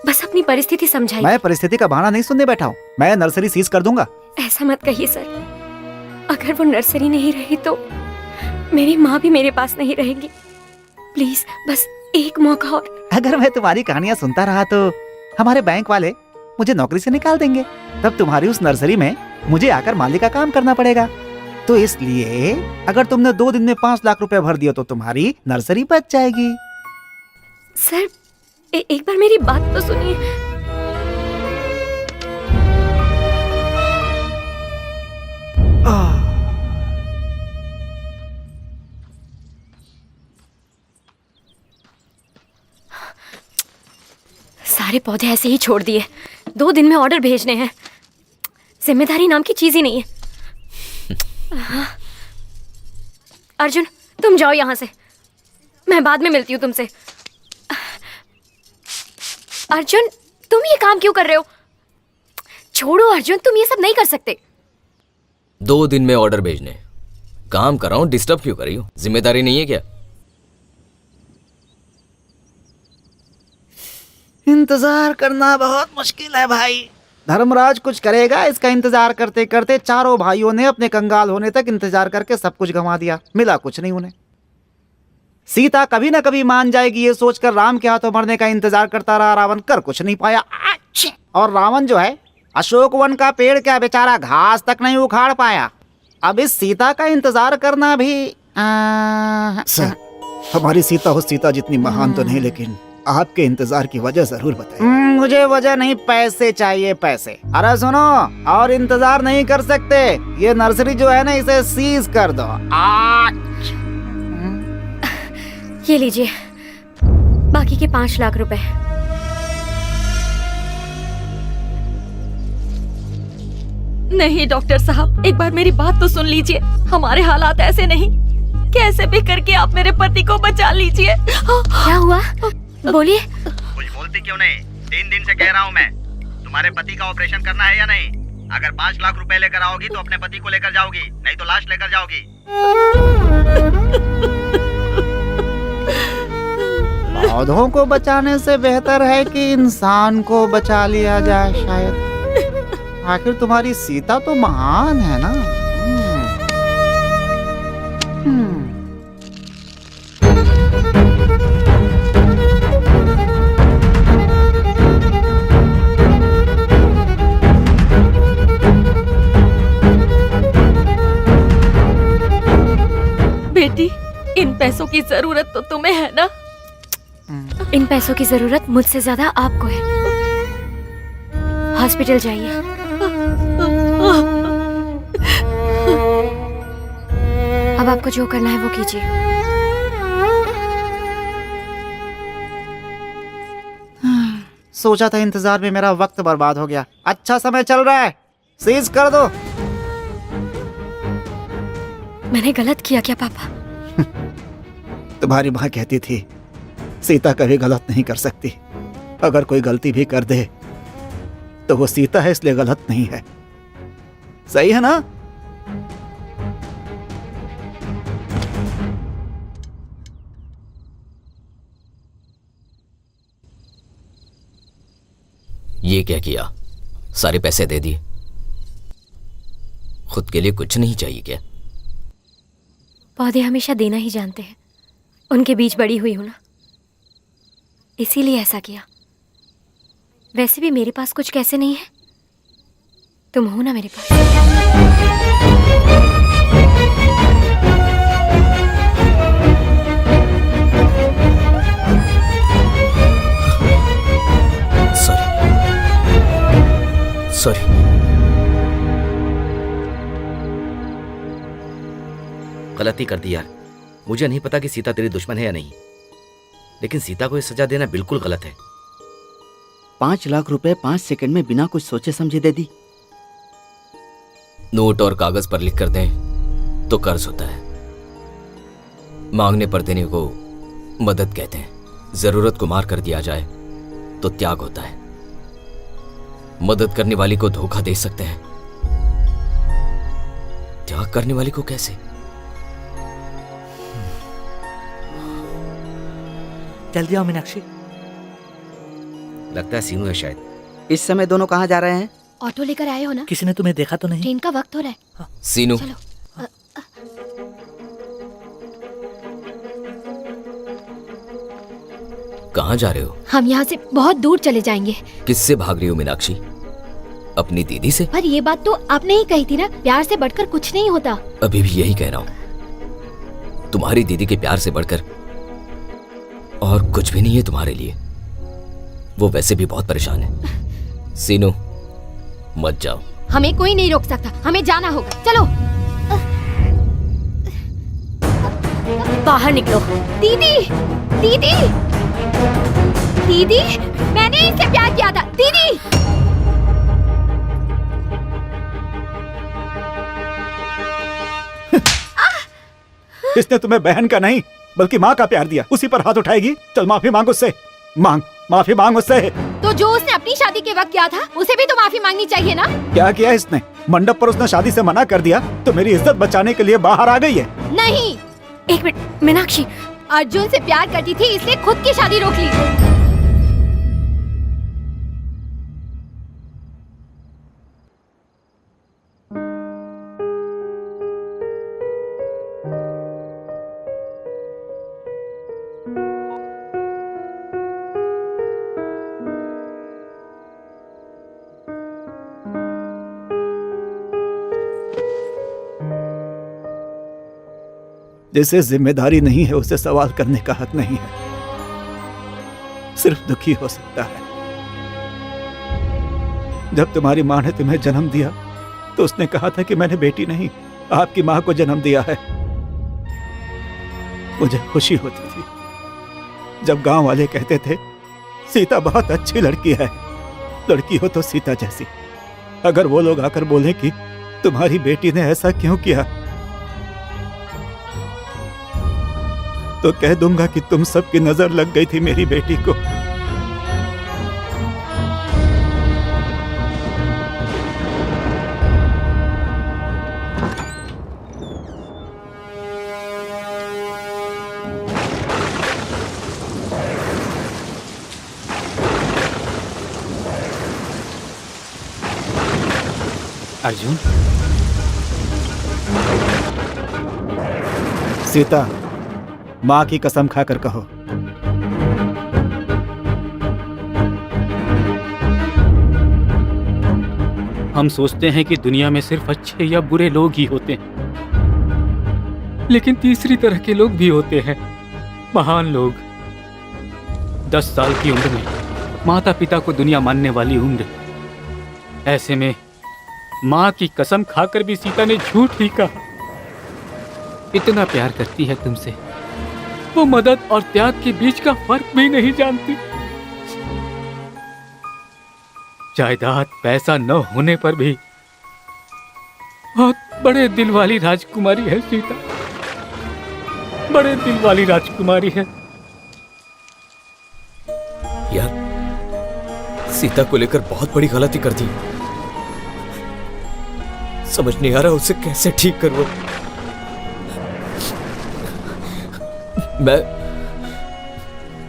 बस अपनी परिस्थिति समझाई। मैं परिस्थिति का बहाना नहीं सुनने बैठा हूँ। मैं नर्सरी सीज कर दूंगा। ऐसा मत कहिए सर, अगर वो नर्सरी नहीं रही तो मेरी माँ भी मेरे पास नहीं रहेगी। प्लीज बस एक मौका और। अगर मैं तुम्हारी कहानियाँ सुनता रहा तो हमारे बैंक वाले मुझे नौकरी से निकाल देंगे। तब तुम्हारी उस नर्सरी में मुझे आकर माली का काम करना पड़ेगा। तो इसलिए अगर तुमने 2 दिन में 5 लाख रुपए भर दिया तो तुम्हारी नर्सरी बच जाएगी। सर एक बार मेरी बात तो सुनिए। सारे पौधे ऐसे ही छोड़ दिए। 2 दिन में ऑर्डर भेजने हैं। जिम्मेदारी नाम की चीज ही नहीं है। अर्जुन तुम जाओ यहाँ से, मैं बाद में मिलती हूँ तुमसे। अर्जुन तुम ये काम क्यों कर रहे हो? छोड़ो अर्जुन, तुम ये सब नहीं कर सकते। 2 दिन में ऑर्डर भेजने, काम कर रहा हूँ, डिस्टर्ब क्यों कर रही हो? जिम्मेदारी नहीं है क्या? इंतजार करना बहुत मुश्किल है भाई। धर्मराज कुछ करेगा, इसका इंतजार करते करते चारों भाइयों ने अपने कंगाल होने तक इंतजार करके सब कुछ गंवा दिया। मिला कुछ नहीं उन्हें। सीता कभी ना कभी मान जाएगी ये सोचकर राम के हाथों मरने का इंतजार करता रहा रावण, कर कुछ नहीं पाया। और रावण जो है अशोक वन का पेड़ क्या बेचारा घास तक नहीं उखाड़ पाया। अब इस सीता का इंतजार करना भी सर, हमारी सीता हो सीता जितनी महान तो नहीं, लेकिन आपके इंतजार की वजह जरूर बताइए। मुझे वजह नहीं, पैसे चाहिए, पैसे। अरे सुनो, और इंतजार नहीं कर सकते। ये नर्सरी जो है ना, इसे सीज कर दो। ये लीजिए बाकी के 5 लाख रुपए। नहीं डॉक्टर साहब, एक बार मेरी बात तो सुन लीजिए। हमारे हालात ऐसे नहीं, कैसे भी करके आप मेरे पति को बचा लीजिए। क्या हुआ? बोलिए। कुछ बोलती क्यों नहीं? 3 दिन से कह रहा हूँ मैं, तुम्हारे पति का ऑपरेशन करना है या नहीं? अगर 5 लाख रुपए लेकर आओगी तो अपने पति को लेकर जाओगी, नहीं तो लाश लेकर जाओगी। पौधों को बचाने से बेहतर है कि इंसान को बचा लिया जाए शायद। आखिर तुम्हारी सीता तो महान है ना। बेटी, इन पैसों की जरूरत तो तुम्हें है ना? इन पैसों की जरूरत मुझसे ज्यादा आपको है। हॉस्पिटल जाइए। अब आपको जो करना है वो कीजिए। सोचा था इंतजार में मेरा वक्त बर्बाद हो गया। अच्छा समय चल रहा है, सीज कर दो। मैंने गलत किया क्या पापा? तुम्हारी माँ कहती थी सीता कभी गलत नहीं कर सकती। अगर कोई गलती भी कर दे तो वो सीता है, इसलिए गलत नहीं है। सही है ना? ये क्या किया? सारे पैसे दे दिए। खुद के लिए कुछ नहीं चाहिए क्या? पौधे हमेशा देना ही जानते हैं। उनके बीच बड़ी हुई हूं ना, इसीलिए ऐसा किया। वैसे भी मेरे पास कुछ कैसे नहीं है, तुम हो ना मेरे पास। सॉरी। गलती कर दी यार। मुझे नहीं पता कि सीता तेरी दुश्मन है या नहीं, लेकिन सीता को ये सजा देना बिल्कुल गलत है। 5 लाख रुपए 5 सेकंड में बिना कुछ सोचे समझे दे दी। नोट और कागज पर लिख कर दें तो कर्ज होता है, मांगने पर देने को मदद कहते हैं। जरूरत को मार कर दिया जाए तो त्याग होता है। मदद करने वाली को धोखा दे सकते हैं, त्याग करने वाली को कैसे? जल्दी आओ मीनाक्षी। लगता है सीनू है शायद। इस समय दोनों कहाँ जा रहे हैं? ऑटो लेकर आए हो ना? किसी ने तुम्हें देखा तो नहीं? ट्रेन का वक्त हो रहा है। सीनू, चलो। कहाँ जा रहे हो? हम यहाँ से बहुत दूर चले जाएंगे। किससे भाग रही हो मीनाक्षी? अपनी दीदी से? पर ये बात तो आपने ही कही थी ना, प्यार से बढ़कर कुछ नहीं होता। अभी भी यही कह रहा हूँ। तुम्हारी दीदी के प्यार से बढ़कर और कुछ भी नहीं है तुम्हारे लिए। वो वैसे भी बहुत परेशान है। सीनू, मत जाओ। हमें कोई नहीं रोक सकता, हमें जाना होगा। चलो। बाहर निकलो। दीदी, दीदी, दीदी, मैंने इससे प्यार किया था। दीदी, इसने तुम्हें बहन का नहीं बल्कि माँ का प्यार दिया, उसी पर हाथ उठाएगी? चल माफी मांग उससे। माफी मांग उससे। तो जो उसने अपनी शादी के वक्त किया था उसे भी तो माफी मांगनी चाहिए ना? क्या किया इसने? मंडप पर उसने शादी से मना कर दिया तो मेरी इज्जत बचाने के लिए बाहर आ गई है। नहीं। एक मिनट मीनाक्षी, अर्जुन से प्यार करती थी इसलिए खुद की शादी रोक ली। जिसे जिम्मेदारी नहीं है उसे सवाल करने का हक नहीं है, सिर्फ दुखी हो सकता है। जब तुम्हारी माँ ने तुम्हें जन्म दिया तो उसने कहा था कि मैंने बेटी नहीं आपकी माँ को जन्म दिया है। मुझे खुशी होती थी जब गांव वाले कहते थे सीता बहुत अच्छी लड़की है, लड़की हो तो सीता जैसी। अगर वो लोग आकर बोले कि तुम्हारी बेटी ने ऐसा क्यों किया तो कह दूंगा कि तुम सबकी नजर लग गई थी मेरी बेटी को। अर्जुन, सीता, माँ की कसम खाकर कहो। हम सोचते हैं कि दुनिया में सिर्फ अच्छे या बुरे लोग ही होते हैं, लेकिन तीसरी तरह के लोग भी होते हैं, महान लोग। 10 साल की उम्र में माता पिता को दुनिया मानने वाली उम्र। ऐसे में माँ की कसम खाकर भी सीता ने झूठ ही कहा। इतना प्यार करती है तुमसे, वो मदद और त्याग के बीच का फर्क भी नहीं जानती। जायदाद पैसा न होने पर भी बड़े दिल वाली राजकुमारी है सीता, बड़े दिल वाली राजकुमारी है। यार सीता को लेकर बहुत बड़ी गलती कर दी, समझ नहीं आ रहा उसे कैसे ठीक करूं।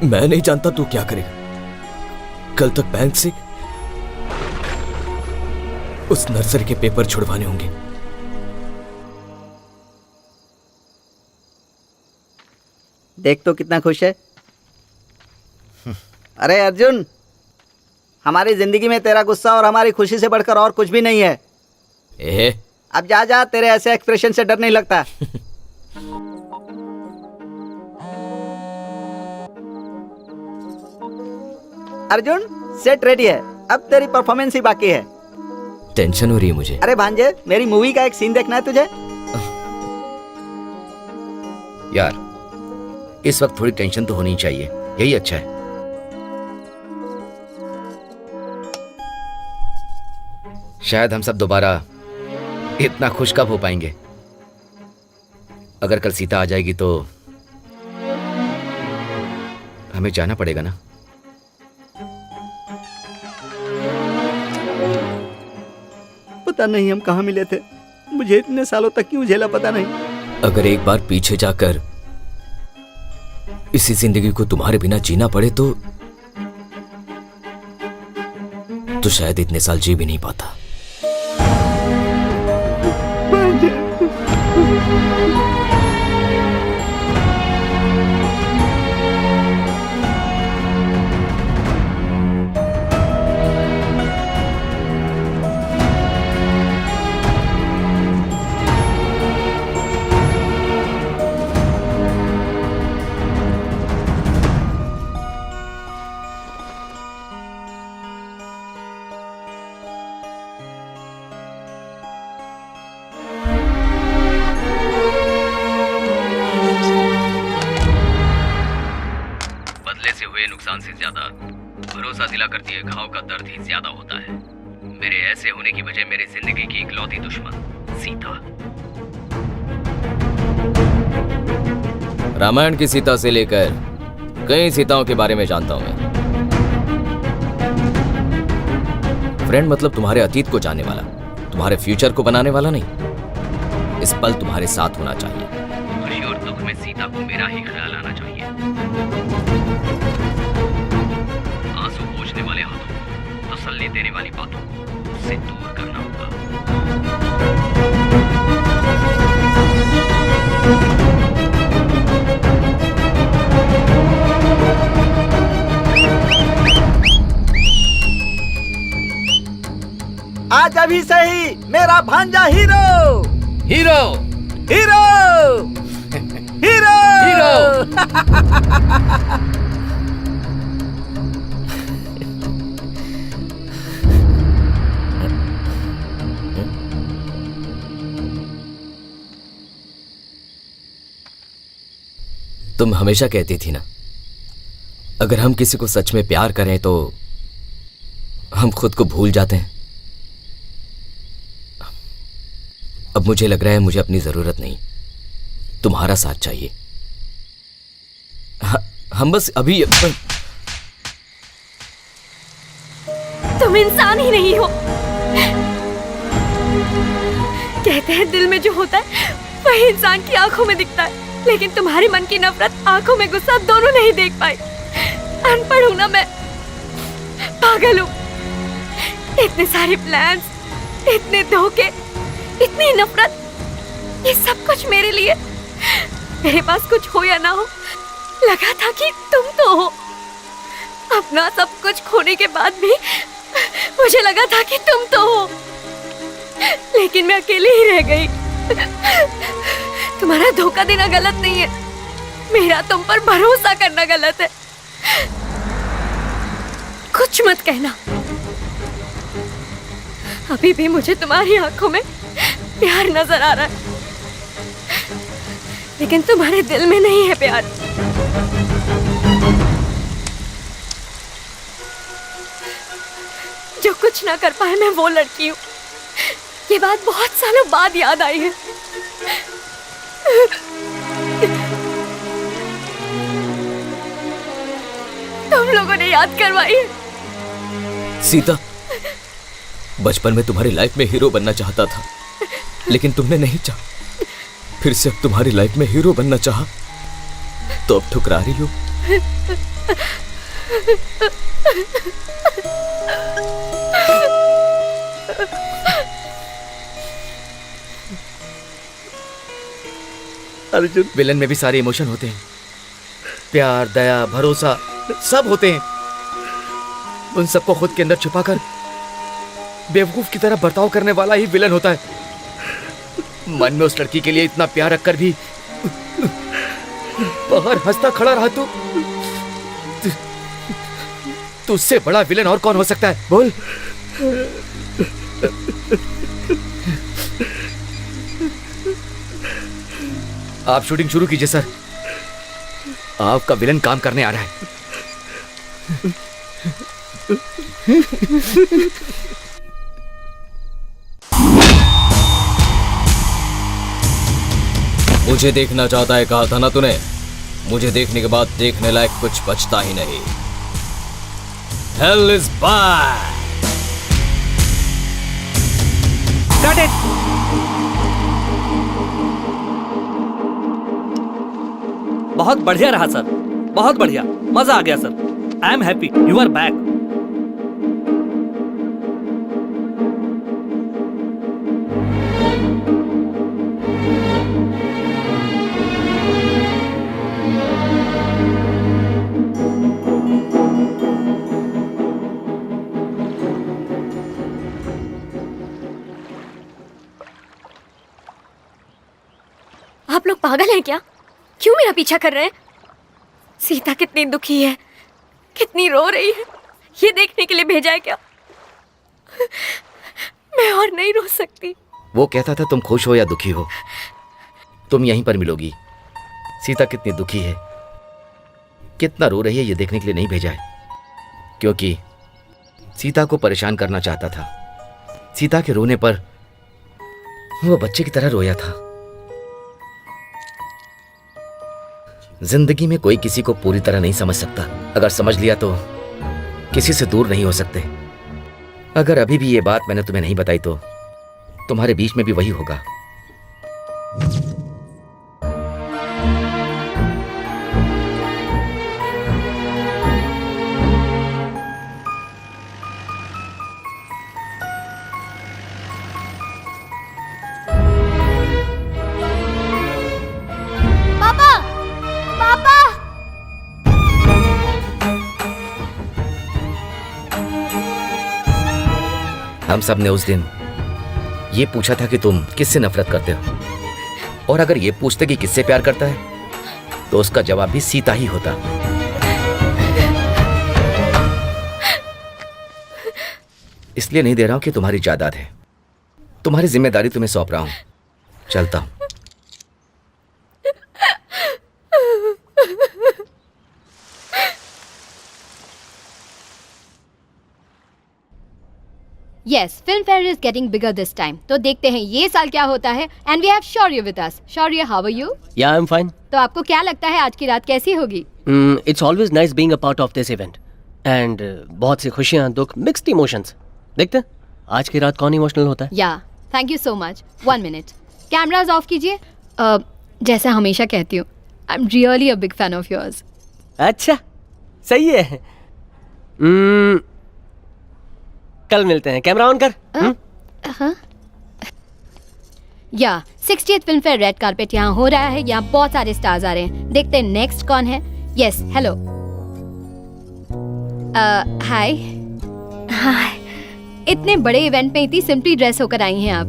मैं नहीं जानता तू क्या करेगा। कल तक बैंक से उस नर्सरी के पेपर छुड़वाने होंगे। देख तो कितना खुश है। अरे अर्जुन, हमारी जिंदगी में तेरा गुस्सा और हमारी खुशी से बढ़कर और कुछ भी नहीं है। अब जा जा, तेरे ऐसे एक्सप्रेशन से डर नहीं लगता। अर्जुन सेट रेडी है, अब तेरी परफॉर्मेंस ही बाकी है। टेंशन हो रही है मुझे। अरे भांजे, मेरी मूवी का एक सीन देखना है तुझे। यार इस वक्त थोड़ी टेंशन तो होनी चाहिए, यही अच्छा है। शायद हम सब दोबारा इतना खुश कब हो पाएंगे। अगर कल सीता आ जाएगी तो हमें जाना पड़ेगा ना। पता नहीं हम कहाँ मिले थे, मुझे इतने सालों तक क्यों झेला पता नहीं। अगर एक बार पीछे जाकर इसी जिंदगी को तुम्हारे बिना जीना पड़े तो शायद इतने साल जी भी नहीं पाता। नुकसान से ज्यादा भरोसा दिला करती है घाव का दर्द ही ज्यादा होता है। मेरे ऐसे होने की वजह मेरी जिंदगी की इकलौती दुश्मन सीता। रामायण की सीता से लेकर कई सीताओं के बारे में जानता हूं मैं। फ्रेंड मतलब तुम्हारे अतीत को जानने वाला, तुम्हारे फ्यूचर को बनाने वाला नहीं। इस पल तुम्हारे साथ होना चाहिए। खुशी और दुख में सीता को मेरा ही ख्याल आना चाहिए। आंसू पोंछने वाले हाथों को, तसल्ली देने वाली बातों को उससे दूर करना होगा। आज अभी सही मेरा भांजा hero hero hero hero hero. तुम हमेशा कहती थी ना, अगर हम किसी को सच में प्यार करें तो हम खुद को भूल जाते हैं। अब मुझे लग रहा है मुझे अपनी जरूरत नहीं, तुम्हारा साथ चाहिए। हम बस अभी तुम इंसान ही नहीं हो। कहते हैं दिल में जो होता है वही इंसान की आंखों में दिखता है, लेकिन तुम्हारे मन की नफरत, आंखों में गुस्सा दोनों नहीं देख पाई। अनपढ़ हूं ना मैं, पागल हूं। इतने सारे प्लान्स, इतने धोखे, इतनी नफरत, ये सब कुछ मेरे लिए। मेरे पास कुछ हो या ना हो, लगा था कि तुम तो हो। अपना सब कुछ खोने के बाद भी मुझे लगा था कि तुम तो हो, लेकिन मैं अकेली ही रह गई। तुम्हारा धोखा देना गलत नहीं है, मेरा तुम पर भरोसा करना गलत है। कुछ मत कहना, अभी भी मुझे तुम्हारी आंखों में प्यार नजर आ रहा है, लेकिन तुम्हारे दिल में नहीं है प्यार। जो कुछ ना कर पाए मैं वो लड़की हूँ ये बात बहुत सालों बाद याद आई है। तुम लोगों ने याद करवाई है। सीता, बचपन में तुम्हारी लाइफ में हीरो बनना चाहता था, लेकिन तुमने नहीं चाहा। फिर से अब तुम्हारी लाइफ में हीरो बनना चाहा, तो अब ठुकरा रही हो। अर्जुन, विलन में भी सारे इमोशन होते हैं, प्यार, दया, भरोसा सब होते हैं। उन सबको खुद के अंदर छुपाकर बेवकूफ की तरह बर्ताव करने वाला ही विलन होता है। मन में उस लड़की के लिए इतना प्यार रखकर भी बाहर हंसता खड़ा रहा तो उससे बड़ा विलन और कौन हो सकता है? बोल। आप शूटिंग शुरू कीजिए सर, आपका विलन काम करने आ रहा है। मुझे देखना चाहता है कहा था ना तूने। मुझे देखने के बाद देखने लायक कुछ बचता ही नहीं। Hell is back! Got it! बहुत बढ़िया रहा सर, बहुत बढ़िया, मजा आ गया sir. I am happy you are back. आप लोग पागल हैं क्या? क्यों मेरा पीछा कर रहे हैं? सीता कितनी दुखी है, कितनी रो रही है, ये देखने के लिए भेजा है क्या? मैं और नहीं रो सकती। वो कहता था तुम खुश हो या दुखी हो, तुम यहीं पर मिलोगी। सीता कितनी दुखी है, कितना रो रही है, ये देखने के लिए नहीं भेजा है, क्योंकि सीता को परेशान करना चाहता था। सीता के रोने पर वो बच्चे की तरह रोया था। जिंदगी में कोई किसी को पूरी तरह नहीं समझ सकता। अगर समझ लिया तो किसी से दूर नहीं हो सकते। अगर अभी भी ये बात मैंने तुम्हें नहीं बताई तो तुम्हारे बीच में भी वही होगा। हम सब ने उस दिन ये पूछा था कि तुम किससे नफरत करते हो, और अगर ये पूछते कि किससे प्यार करता है तो उसका जवाब भी सीता ही होता। इसलिए नहीं दे रहा हूं कि तुम्हारी जायदाद है, तुम्हारी जिम्मेदारी तुम्हें सौंप रहा हूं। चलता हूं। Yes, Filmfare is getting bigger this time. तो देखते हैं ये साल क्या होता है। And we have Shaurya with us. Shaurya, how are you? Yeah, I'm fine. तो आपको क्या लगता है आज की रात कैसी होगी? It's always nice being a part of this event. And बहुत सी खुशियाँ, दुख, mixed emotions. देखते हैं आज की रात कौन इमोशनल होता है? Yeah, thank you so much. 1 minute. Cameras off कीजिए। जैसा हमेशा कहती हूँ, I'm really a big fan of yours. अच्छा, सही है। कल मिलते हैं। कैमरा ऑन कर। या 60th Filmfare रेड कारपेट यहाँ हो रहा है। यहाँ बहुत सारे स्टार्स आ रहे हैं। देखते हैं नेक्स्ट कौन है। Yes, hello. हाय। हाय। इतने बड़े इवेंट में इतनी सिंपली ड्रेस होकर आई हैं आप।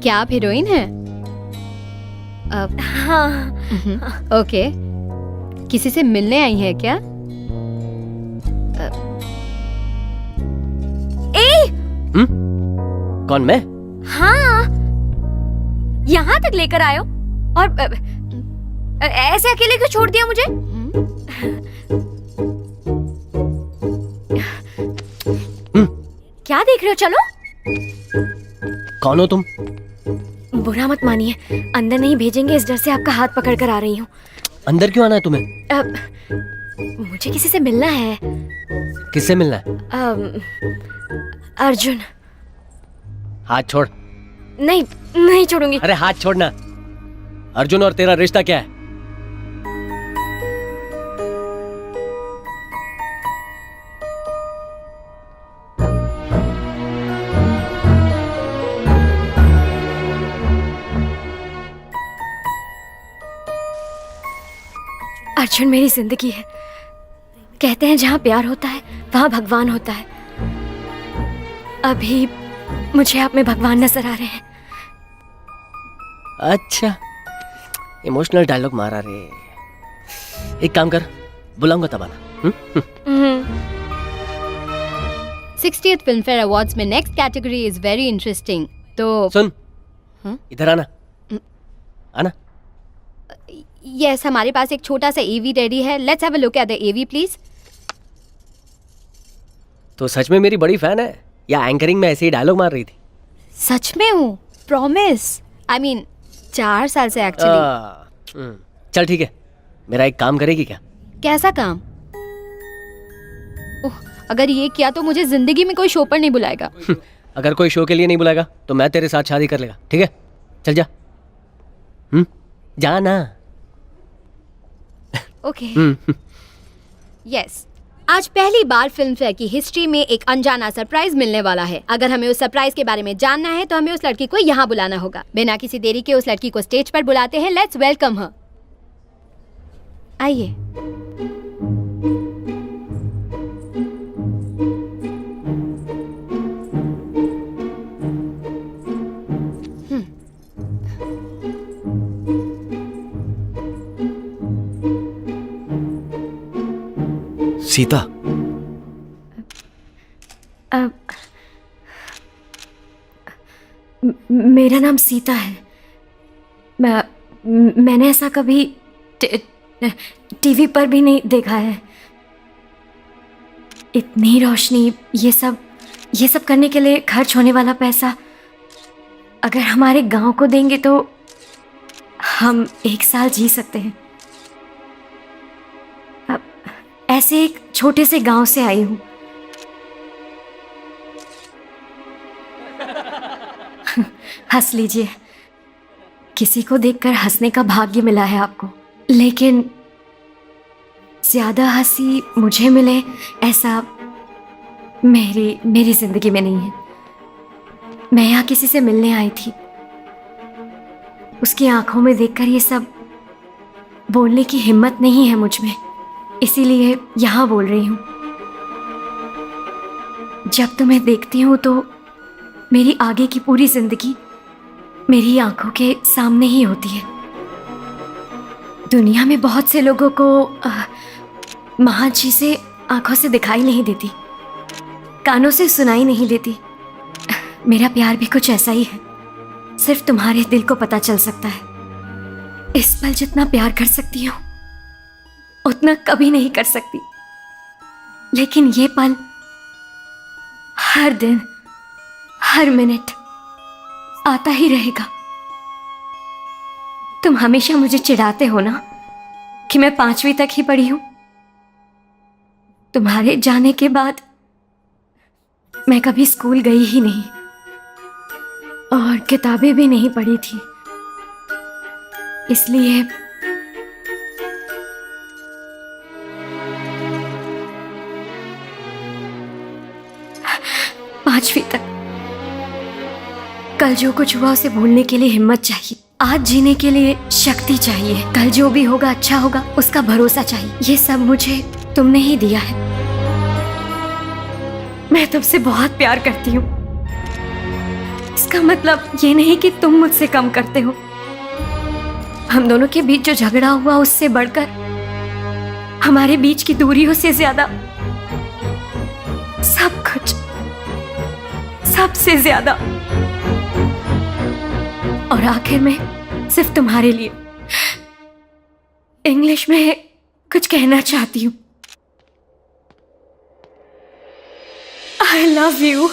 क्या आप हीरोइन हैं? हाँ। ओके। किसी से मिलने आई हैं क्या? कौन, मैं? हाँ, यहाँ तक लेकर आए हो और ऐसे अकेले क्यों छोड़ दिया मुझे? क्या देख रहे हो? चलो। कौन हो तुम? बुरा मत मानिए, अंदर नहीं भेजेंगे इस डर से आपका हाथ पकड़ कर आ रही हूँ। अंदर क्यों आना है तुम्हें? मुझे किसी से मिलना है। किससे मिलना है? अर्जुन। हाथ छोड़। नहीं, नहीं छोड़ूंगी। अरे हाथ छोड़ना। अर्जुन और तेरा रिश्ता क्या है? अर्जुन मेरी जिंदगी है। कहते हैं जहाँ प्यार होता है वहाँ भगवान होता है। अभी मुझे आप में भगवान नजर आ रहे हैं। अच्छा, इमोशनल डायलॉग मारा रे। एक काम कर, बुलाऊंगा तब आना। 60th फिल्म फेयर अवार्ड्स में next category is very interesting. तो सुन, इधर आना। आना। यस, हमारे पास एक छोटा सा एवी रेडी है। Let's have a look at the AV please. तो सच में मेरी बड़ी फैन है या एंकरिंग में ऐसे ही डायलॉग मार रही थी? सच में हूँ, प्रॉमिस। आई मीन 4 साल से एक्चुअली। चल ठीक है, मेरा एक काम करेगी क्या? कैसा काम? अगर ये किया तो मुझे जिंदगी में कोई शो पर नहीं बुलाएगा। अगर कोई शो के लिए नहीं बुलाएगा तो मैं तेरे साथ शादी कर लेगा। ठीक है, चल जा। जा ना। ओके। यस, आज पहली बार फिल्म फेयर की हिस्ट्री में एक अनजाना सरप्राइज मिलने वाला है। अगर हमें उस सरप्राइज के बारे में जानना है तो हमें उस लड़की को यहाँ बुलाना होगा। बिना किसी देरी के उस लड़की को स्टेज पर बुलाते हैं। लेट्स वेलकम हर। आइए। सीता। मेरा नाम सीता है। मैंने ऐसा कभी टीवी पर भी नहीं देखा है। इतनी रोशनी, ये सब करने के लिए खर्च होने वाला पैसा अगर हमारे गांव को देंगे तो हम 1 साल जी सकते हैं। ऐसे एक छोटे से गांव से आई हूं। हंस लीजिए, किसी को देखकर हंसने का भाग्य मिला है आपको, लेकिन ज्यादा हंसी मुझे मिले ऐसा मेरी जिंदगी में नहीं है। मैं यहाँ किसी से मिलने आई थी। उसकी आंखों में देखकर ये सब बोलने की हिम्मत नहीं है मुझ में, इसीलिए यहाँ बोल रही हूँ। जब तुम्हें देखती हूँ तो मेरी आगे की पूरी जिंदगी मेरी आंखों के सामने ही होती है। दुनिया में बहुत से लोगों को महान चीजें आंखों से दिखाई नहीं देती, कानों से सुनाई नहीं देती। मेरा प्यार भी कुछ ऐसा ही है, सिर्फ तुम्हारे दिल को पता चल सकता है। इस पल जितना प्यार कर सकती हूँ उतना कभी नहीं कर सकती, लेकिन ये पल हर दिन हर मिनट आता ही रहेगा। तुम हमेशा मुझे चिढ़ाते हो ना कि मैं 5वीं तक ही पढ़ी हूं। तुम्हारे जाने के बाद मैं कभी स्कूल गई ही नहीं और किताबें भी नहीं पढ़ी थी, इसलिए पांचवी तक। कल जो कुछ हुआ उसे भूलने के लिए हिम्मत चाहिए, आज जीने के लिए शक्ति चाहिए। कल जो भी होगा अच्छा होगा उसका भरोसा चाहिए। ये सब मुझे तुमने ही दिया है। मैं तुमसे बहुत प्यार करती हूँ। इसका मतलब ये नहीं कि तुम मुझसे कम करते हो। हम दोनों के बीच जो झगड़ा हुआ उससे बढ़कर हमारे बीच की दूरियों से ज्यादा सब कुछ, सबसे ज्यादा। और आखिर में सिर्फ तुम्हारे लिए इंग्लिश में कुछ कहना चाहती हूँ। I love you.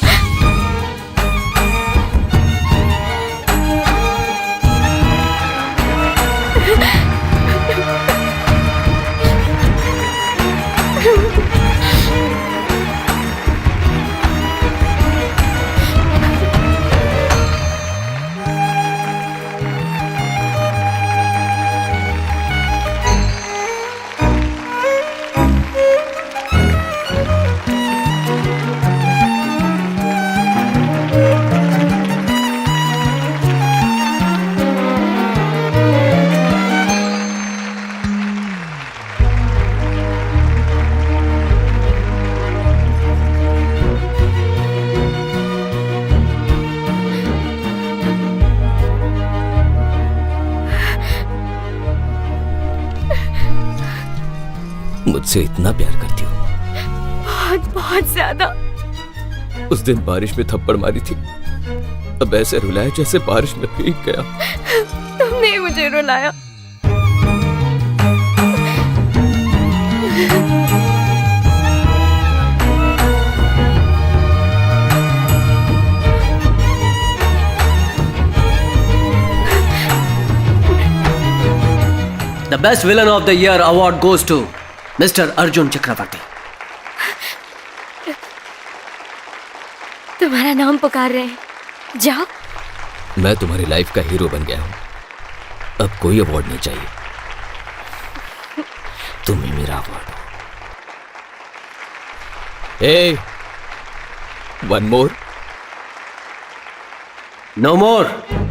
मुझसे इतना प्यार करती हो? बहुत बहुत ज्यादा। उस दिन बारिश में थप्पड़ मारी थी, अब ऐसे रुलाया जैसे बारिश में भीग गया। तुमने मुझे रुलाया। The best villain of the year award goes to Mr. Arjun Chakravarti. तुम्हारा नाम पुकार रहे हैं, जाओ। मैं तुम्हारी लाइफ का हीरो बन गया हूं, अब कोई अवार्ड नहीं चाहिए, तुम ही मेरा अवार्ड हो। Hey, one more? No more.